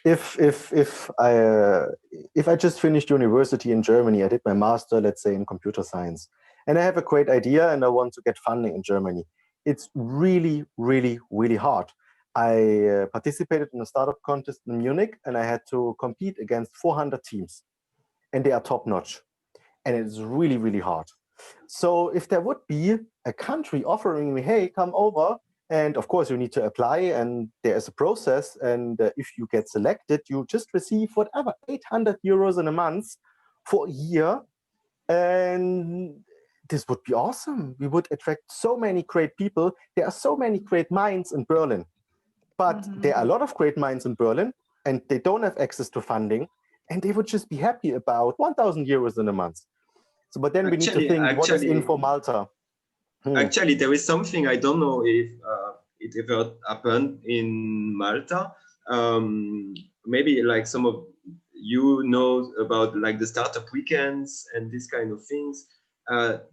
if I just finished university in Germany, I did my master, let's say, in computer science, and I have a great idea and I want to get funding in Germany. It's really, really, really hard. I participated in a startup contest in Munich, and I had to compete against 400 teams, and they are top notch, and it's really, really hard. So if there would be a country offering me, hey, come over, and of course you need to apply, and there is a process, and if you get selected, you just receive whatever, 800 euros in a month for a year, and this would be awesome. We would attract so many great people. There are so many great minds in Berlin. But there are a lot of great minds in Berlin, and they don't have access to funding, and they would just be happy about 1,000 euros in a month. So, but then we need to think, what is in for Malta? Actually, there is something, I don't know if it ever happened in Malta. Maybe like some of you know about like the startup weekends and this kind of things.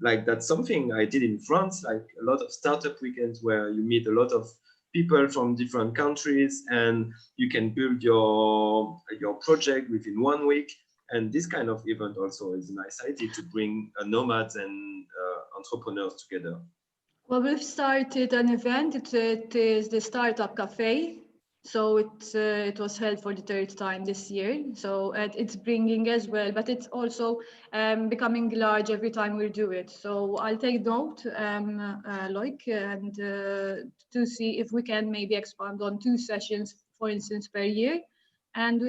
Like that's something I did in France, like a lot of startup weekends where you meet a lot of people from different countries, and you can build your project within 1 week. And this kind of event also is a nice idea to bring nomads and entrepreneurs together. Well, we've started an event. It is the Startup Cafe. So it was held for the 3rd time this year. So it's bringing as well, but it's also becoming large every time we do it. So I'll take note, Loic, and to see if we can maybe expand on 2 sessions, for instance, per year. And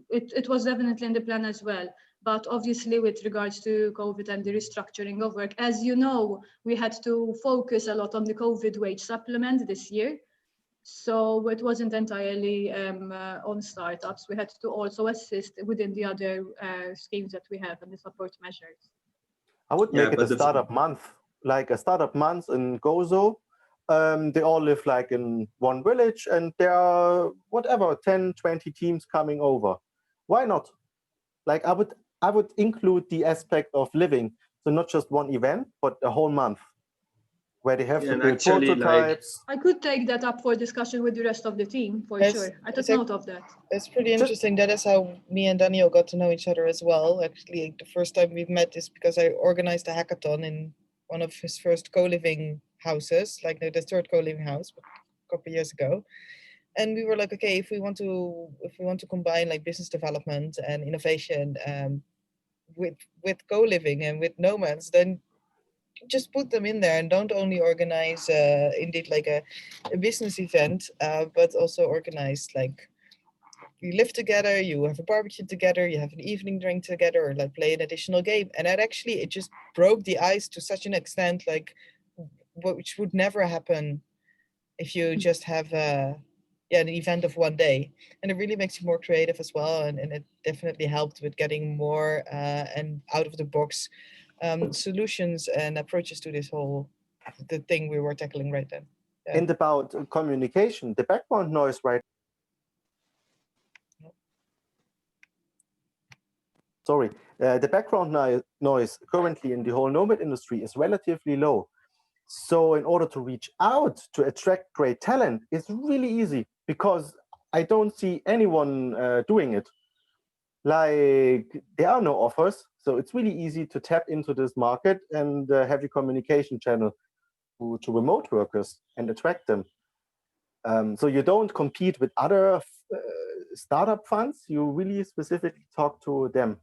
it was definitely in the plan as well. But obviously, with regards to COVID and the restructuring of work, as you know, we had to focus a lot on the COVID wage supplement this year. So it wasn't entirely on startups. We had to also assist within the other schemes that we have and the support measures. I would make it a startup month, like a startup month in Gozo. They all live like in one village, and there are whatever 10, 20 teams coming over. Why not? Like I would include the aspect of living, so not just one event, but a whole month, where they have to build prototypes. I could take that up for discussion with the rest of the team, for sure. I took note of that. It's pretty interesting. That is how me and Daniel got to know each other as well. Actually, the first time we've met is because I organized a hackathon in one of his first co-living houses, like the 3rd co-living house a couple of years ago. And we were like, okay, if we want to combine like business development and innovation with co-living and with nomads, then just put them in there and don't only organize indeed like a business event, but also organize like you live together, you have a barbecue together, you have an evening drink together, or like play an additional game. And that actually, it just broke the ice to such an extent, like which would never happen if you just have an event of 1 day. And it really makes you more creative as well. And it definitely helped with getting more and out of the box solutions and approaches to this whole the thing we were tackling right then. Yeah. And about communication, the background noise the background noise currently in the whole nomad industry is relatively low. So in order to reach out to attract great talent, it's really easy because I don't see anyone doing it. Like there are no offers, so it's really easy to tap into this market and have a communication channel to remote workers and attract them. So you don't compete with other startup funds, you really specifically talk to them.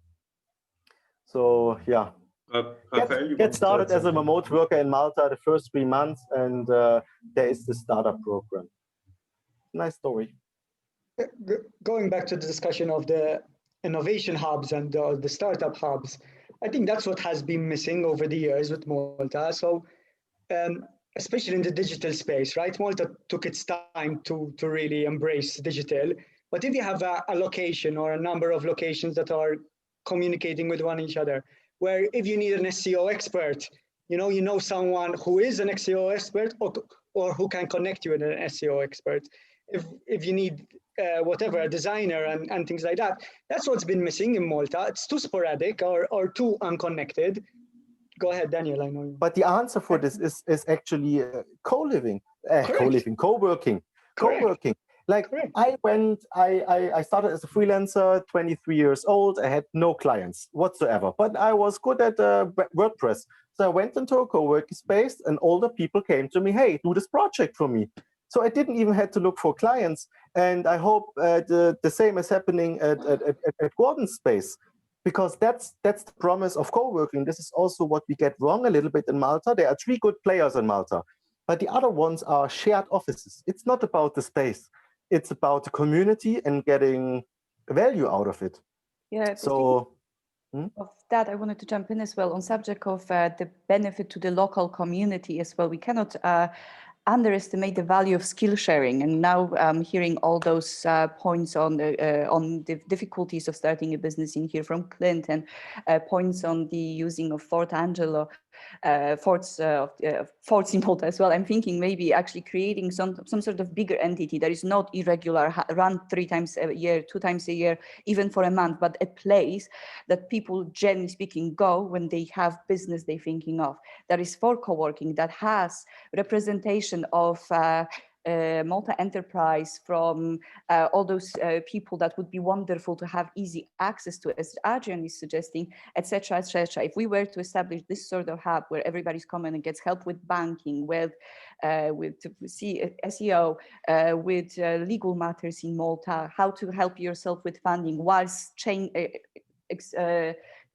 So yeah, get started as a remote worker in Malta the first 3 months, and there is the startup program. Nice story. Going back to the discussion of the innovation hubs and the startup hubs, I think that's what has been missing over the years with Malta. So especially in the digital space, right? Malta took its time to really embrace digital. But if you have a location or a number of locations that are communicating with each other, where if you need an SEO expert, you know someone who is an SEO expert or who can connect you with an SEO expert. If you need whatever, a designer and things like that, that's what's been missing in Malta. It's too sporadic or too unconnected. Go ahead, Daniel, I know you. But the answer for this is actually co-living, co-working. Like correct. I started as a freelancer, 23 years old. I had no clients whatsoever, but I was good at WordPress. So I went into a co-working space and older people came to me, hey, do this project for me. So I didn't even have to look for clients. And I hope the same is happening at Gordon's space, because that's the promise of co-working. This is also what we get wrong a little bit in Malta. There are 3 good players in Malta, but the other ones are shared offices. It's not about the space. It's about the community and getting value out of it. Yeah. So of that, I wanted to jump in as well on subject of the benefit to the local community as well. We cannot underestimate the value of skill sharing. And now I'm hearing all those points on the difficulties of starting a business in here from Clint, and points on the using of Fort Angelo, forts in Malta as well. I'm thinking maybe actually creating some sort of bigger entity that is not irregular, run 3 times a year, 2 times a year, even for a month, but a place that people, generally speaking, go when they have business they're thinking of. That is for co-working, that has representation of Malta enterprise, from all those people that would be wonderful to have easy access to, as Adrian is suggesting, etc., etc. If we were to establish this sort of hub where everybody's coming and gets help with banking, with SEO, with legal matters in Malta, how to help yourself with funding whilst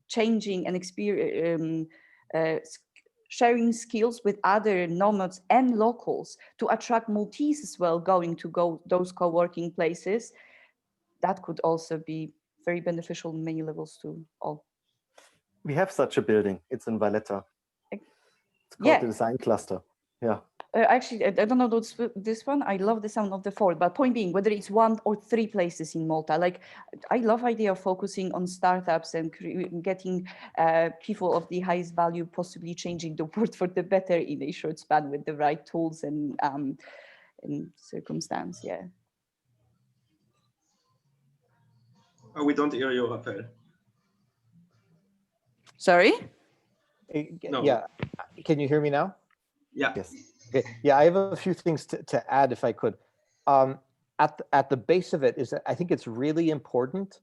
changing and sharing skills with other nomads and locals to attract Maltese as well, going to those co-working places, that could also be very beneficial in many levels to all. We have such a building. It's in Valletta. It's called the Design Cluster. Yeah. Actually, I don't know this one. I love the sound of the fourth, but point being, whether it's 1 or 3 places in Malta, like I love idea of focusing on startups and getting people of the highest value, possibly changing the world for the better in a short span with the right tools and circumstance. Yeah. Oh, we don't hear you, Rafael. Sorry? No. Yeah. Can you hear me now? Yeah. Yes. Okay. Yeah, I have a few things to add if I could. At the base of it is that I think it's really important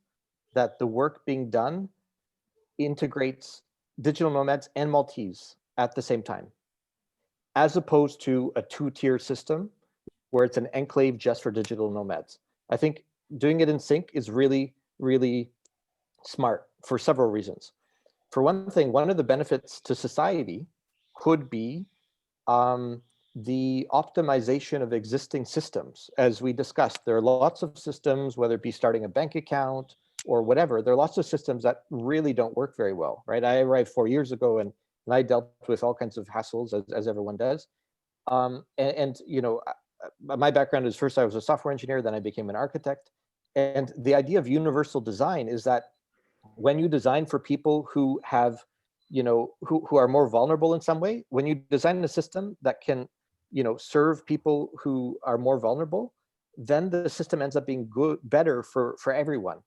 that the work being done integrates digital nomads and Maltese at the same time, as opposed to a 2-tier system where it's an enclave just for digital nomads. I think doing it in sync is really, really smart for several reasons. For one thing, one of the benefits to society could be the optimization of existing systems. As we discussed, there are lots of systems, whether it be starting a bank account or whatever, there are lots of systems that really don't work very well, right? I arrived 4 years ago and I dealt with all kinds of hassles as everyone does. You know, my background is first I was a software engineer, then I became an architect. And the idea of universal design is that when you design for people who have, you know, who are more vulnerable in some way, when you design a system that can, you know, serve people who are more vulnerable, then the system ends up being better for everyone.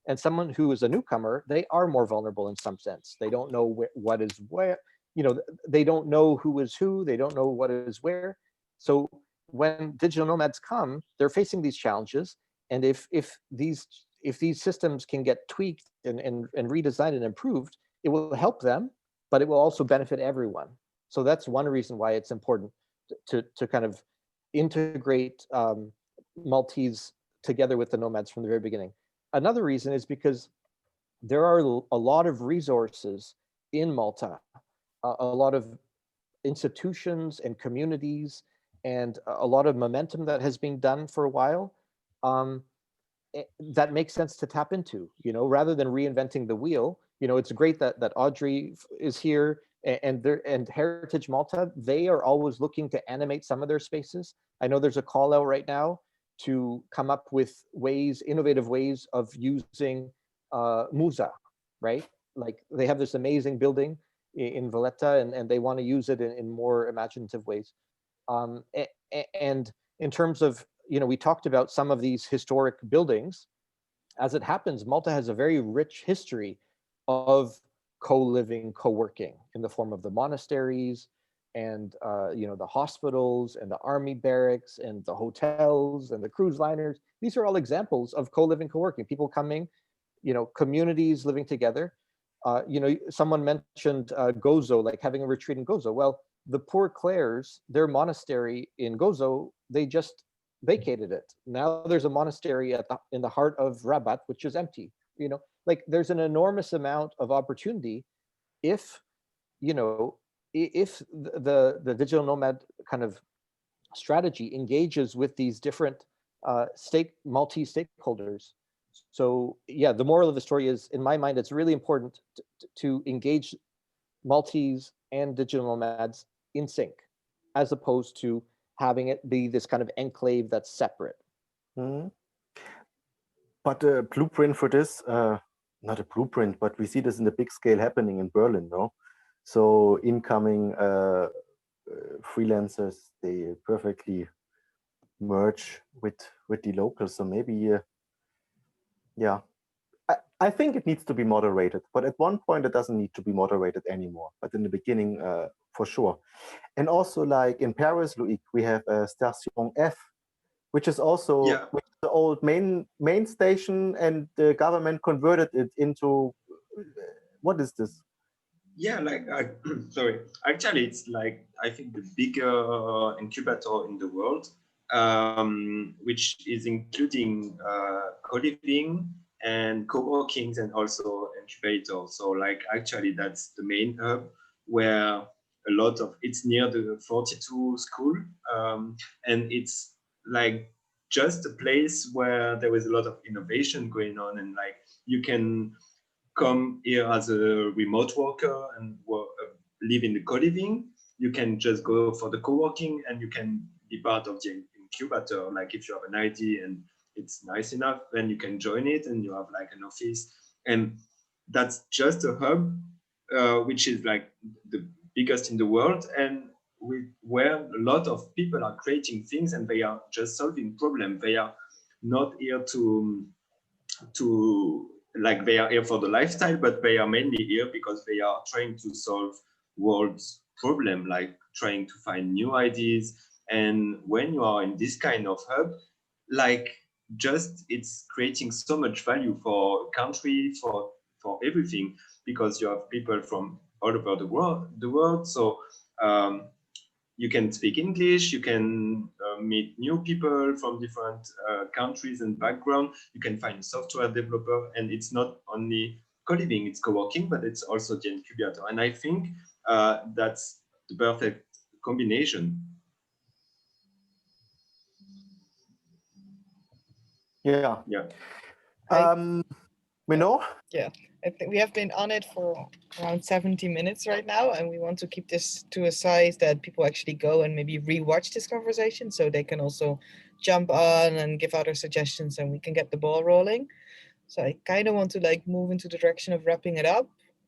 And someone who is a newcomer, they are more vulnerable in some sense. They don't know what is where, you know, they don't know who is who, they don't know what is where. So when digital nomads come, they're facing these challenges. And if these systems can get tweaked and redesigned and improved, it will help them, but it will also benefit everyone. So that's one reason why it's important to kind of integrate Maltese together with the nomads from the very beginning. Another reason is because there are a lot of resources in Malta, a lot of institutions and communities, and a lot of momentum that has been done for a while. That makes sense to tap into, you know, rather than reinventing the wheel. You know, it's great that Audrey is here and Heritage Malta. They are always looking to animate some of their spaces. I know there's a call out right now to come up with innovative ways of using Musa, right? Like they have this amazing building in Valletta and they want to use it in more imaginative ways. And in terms of, you know, we talked about some of these historic buildings. As it happens, Malta has a very rich history of co-living, co-working in the form of the monasteries and you know, the hospitals and the army barracks and the hotels and the cruise liners. These are all examples of co-living, co-working, people coming, you know, communities living together. You know, someone mentioned Gozo, like having a retreat in Gozo. Well, the Poor Clares, their monastery in Gozo, they just vacated it. Now there's a monastery in the heart of Rabat, which is empty. You know, like there's an enormous amount of opportunity if, you know, if the digital nomad kind of strategy engages with these different Maltese stakeholders. So yeah, the moral of the story is, in my mind, it's really important to engage Maltese and digital nomads in sync, as opposed to having it be this kind of enclave that's separate. Mm-hmm. But the blueprint for this, not a blueprint, but we see this in the big scale happening in Berlin, no? So incoming freelancers, they perfectly merge with the locals. So maybe, yeah, I think it needs to be moderated, but at one point it doesn't need to be moderated anymore. But in the beginning, for sure. And also, like in Paris, Loic, we have Station F, which is also which is the old main station, and the government converted it into what is this? Yeah, like sorry. Actually, it's like I think the bigger incubator in the world, which is including co-living and co-workings and also incubators. So like actually that's the main hub where a lot of it's near the 42 school, and it's like just a place where there is a lot of innovation going on, and like you can come here as a remote worker and live in the co-living. You can just go for the co-working, and you can be part of the incubator. Like if you have an idea and it's nice enough, then you can join it, and you have like an office. And that's just a hub, which is like the biggest in the world, and where a lot of people are creating things, and they are just solving problems. They are not here to like they are here for the lifestyle, but they are mainly here because they are trying to solve world's problem, like trying to find new ideas. And when you are in this kind of hub, like just it's creating so much value for country, for everything, because you have people from all over the world. So you can speak English, you can meet new people from different countries and background. You can find a software developer, and it's not only co-living, it's co-working, but it's also the incubator. And I think that's the perfect combination. Yeah. Minot? Yeah, I think we have been on it for around 70 minutes right now, and we want to keep this to a size that people actually go and maybe rewatch this conversation, so they can also jump on and give other suggestions, and we can get the ball rolling. So I kind of want to like move into the direction of wrapping it up,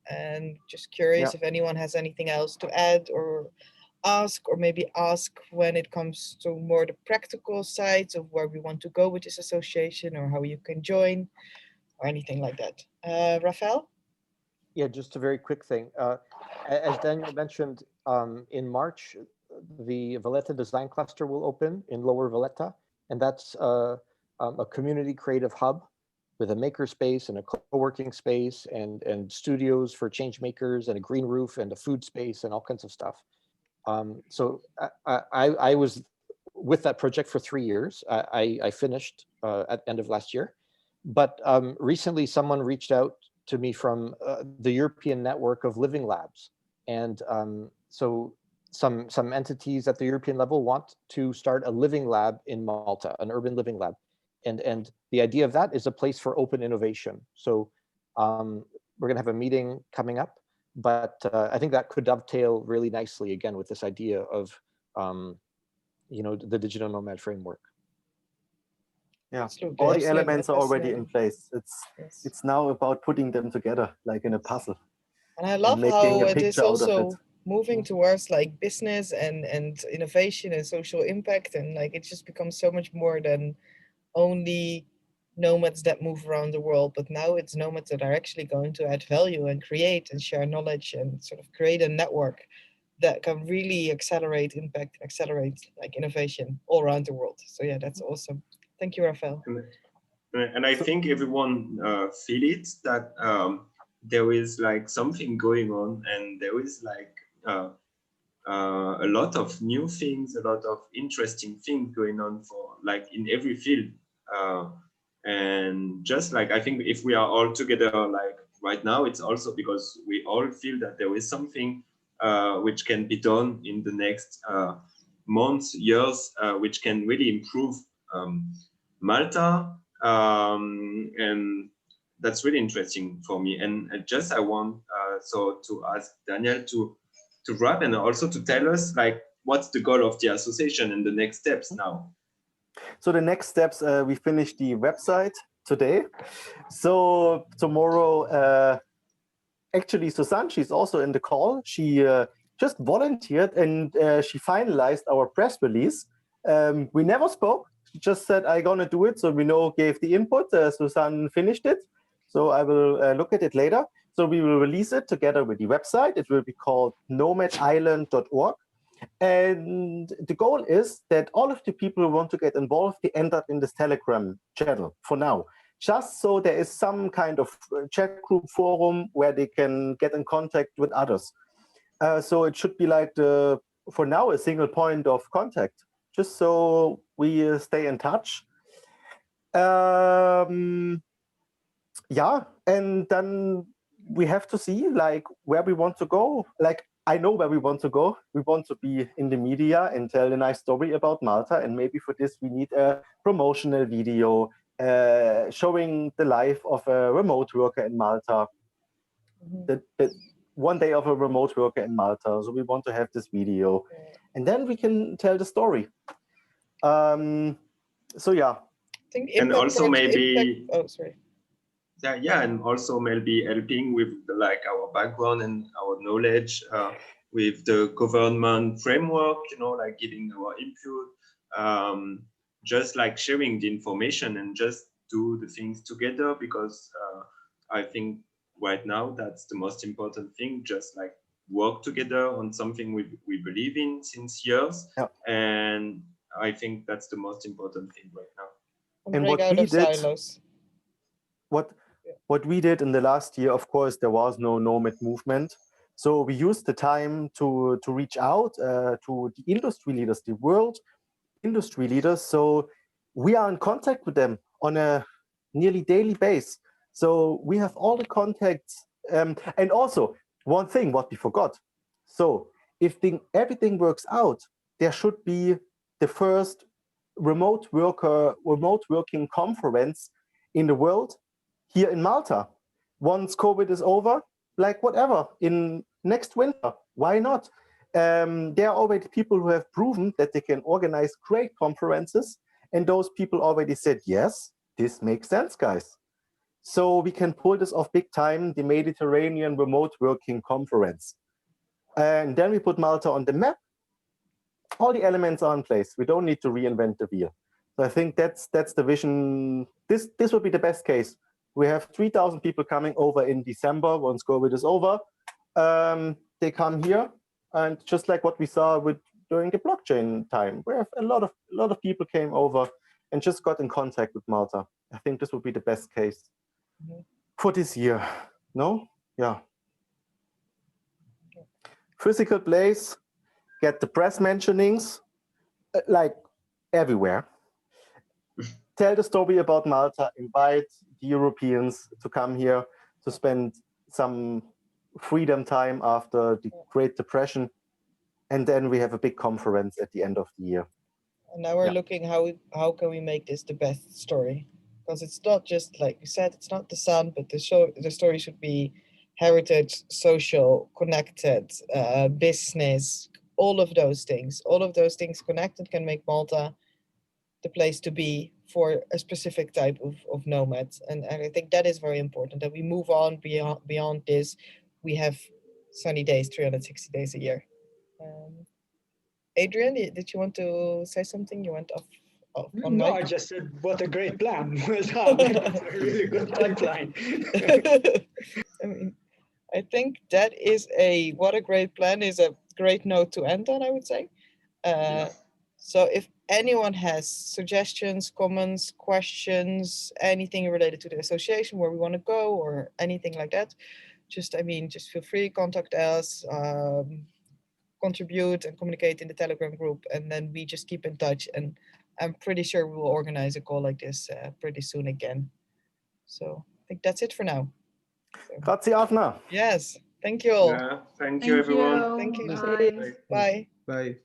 and just curious if anyone has anything else to add or ask, or maybe ask when it comes to more the practical sides of where we want to go with this association, or how you can join, or anything like that. Rafael? Yeah, just a very quick thing. As Daniel mentioned, in March, the Valletta Design Cluster will open in Lower Valletta, and that's a community creative hub with a maker space and a co-working space and studios for change makers and a green roof and a food space and all kinds of stuff. So I was with that project for 3 years. I finished at the end of last year. But recently someone reached out to me from the European network of living labs. And so some entities at the European level want to start a living lab in Malta, an urban living lab. And the idea of that is a place for open innovation. So we're gonna have a meeting coming up, but I think that could dovetail really nicely again with this idea of the digital nomad framework. Yeah, all the elements are already in place. It's now about putting them together like in a puzzle. And I love how it is also moving towards like business and innovation and social impact, and like it just becomes so much more than only nomads that move around the world, but now it's nomads that are actually going to add value and create and share knowledge and sort of create a network that can really accelerate impact, accelerate like innovation all around the world. So yeah, that's awesome. Thank you, Rafael. And I think everyone feel it, that there is like something going on, and there is like a lot of new things, a lot of interesting things going on for like in every field. And just like, I think if we are all together like right now, it's also because we all feel that there is something which can be done in the next months, years, which can really improve Malta, and that's really interesting for me. And just I want so to ask Daniel to wrap and also to tell us like what's the goal of the association and the next steps now. So the next steps, we finished the website today. So tomorrow, actually Susanne, she's also in the call. She just volunteered and she finalized our press release. We never spoke. She just said, I'm gonna do it. So we know gave the input. Susanne finished it. So I will look at it later. So we will release it together with the website. It will be called nomadisland.org. And the goal is that all of the people who want to get involved, they end up in this Telegram channel for now. Just so there is some kind of chat group forum where they can get in contact with others. So it should be like, for now, a single point of contact, just so we stay in touch. Yeah, and then we have to see like where we want to go. Like, I know where we want to go. We want to be in the media and tell a nice story about Malta. And maybe for this, we need a promotional video showing the life of a remote worker in Malta. The one day of a remote worker in Malta. So we want to have this video. And then we can tell the story. So yeah. And also maybe... Oh, sorry. Yeah, and also maybe helping with like our background and our knowledge with the government framework, you know, like giving our input, just like sharing the information and just do the things together, because I think right now that's the most important thing, just like work together on something we believe in since years. Yeah. And I think that's the most important thing right now. And what we did, what we did in the last year, of course, there was no nomad movement. So we used the time to reach out to the industry leaders, the world industry leaders. So we are in contact with them on a nearly daily basis. So we have all the contacts. And also, one thing, what we forgot. So if everything works out, there should be the first remote working conference in the world here in Malta. Once COVID is over, like whatever, in next winter, why not? There are already people who have proven that they can organize great conferences, and those people already said, yes, this makes sense, guys. So we can pull this off big time, the Mediterranean Remote Working Conference. And then we put Malta on the map. All the elements are in place. We don't need to reinvent the wheel. So I think that's the vision. This would be the best case. We have 3,000 people coming over in December once COVID is over. They come here, and just like what we saw during the blockchain time, where a lot of people came over and just got in contact with Malta. I think this would be the best case for this year. No? Yeah. Physical place, get the press mentionings, like everywhere. Tell the story about Malta, invite the Europeans to come here to spend some freedom time after the Great Depression. And then we have a big conference at the end of the year. And now we're looking how can we make this the best story? Because it's not just, like you said, it's not the sun, but the story should be heritage, social, connected, business, all of those things. All of those things connected can make Malta the place to be for a specific type of nomads. And I think that is very important, that we move on beyond this. We have sunny days, 360 days a year. Adrian, did you want to say something? You went off on No, mic? I just said, what a great plan. Well done. That's a really good pipeline. I mean, I think that is what a great plan is a great note to end on, I would say. So if anyone has suggestions, comments, questions, anything related to the association, where we want to go or anything like that, just feel free, contact us, contribute and communicate in the Telegram group, and then we just keep in touch. And I'm pretty sure we will organize a call like this pretty soon again. So I think that's it for now. Grazie, Afna. Yes, thank you all. Yeah, thank you, everyone. Thank you. Bye. Bye. Bye.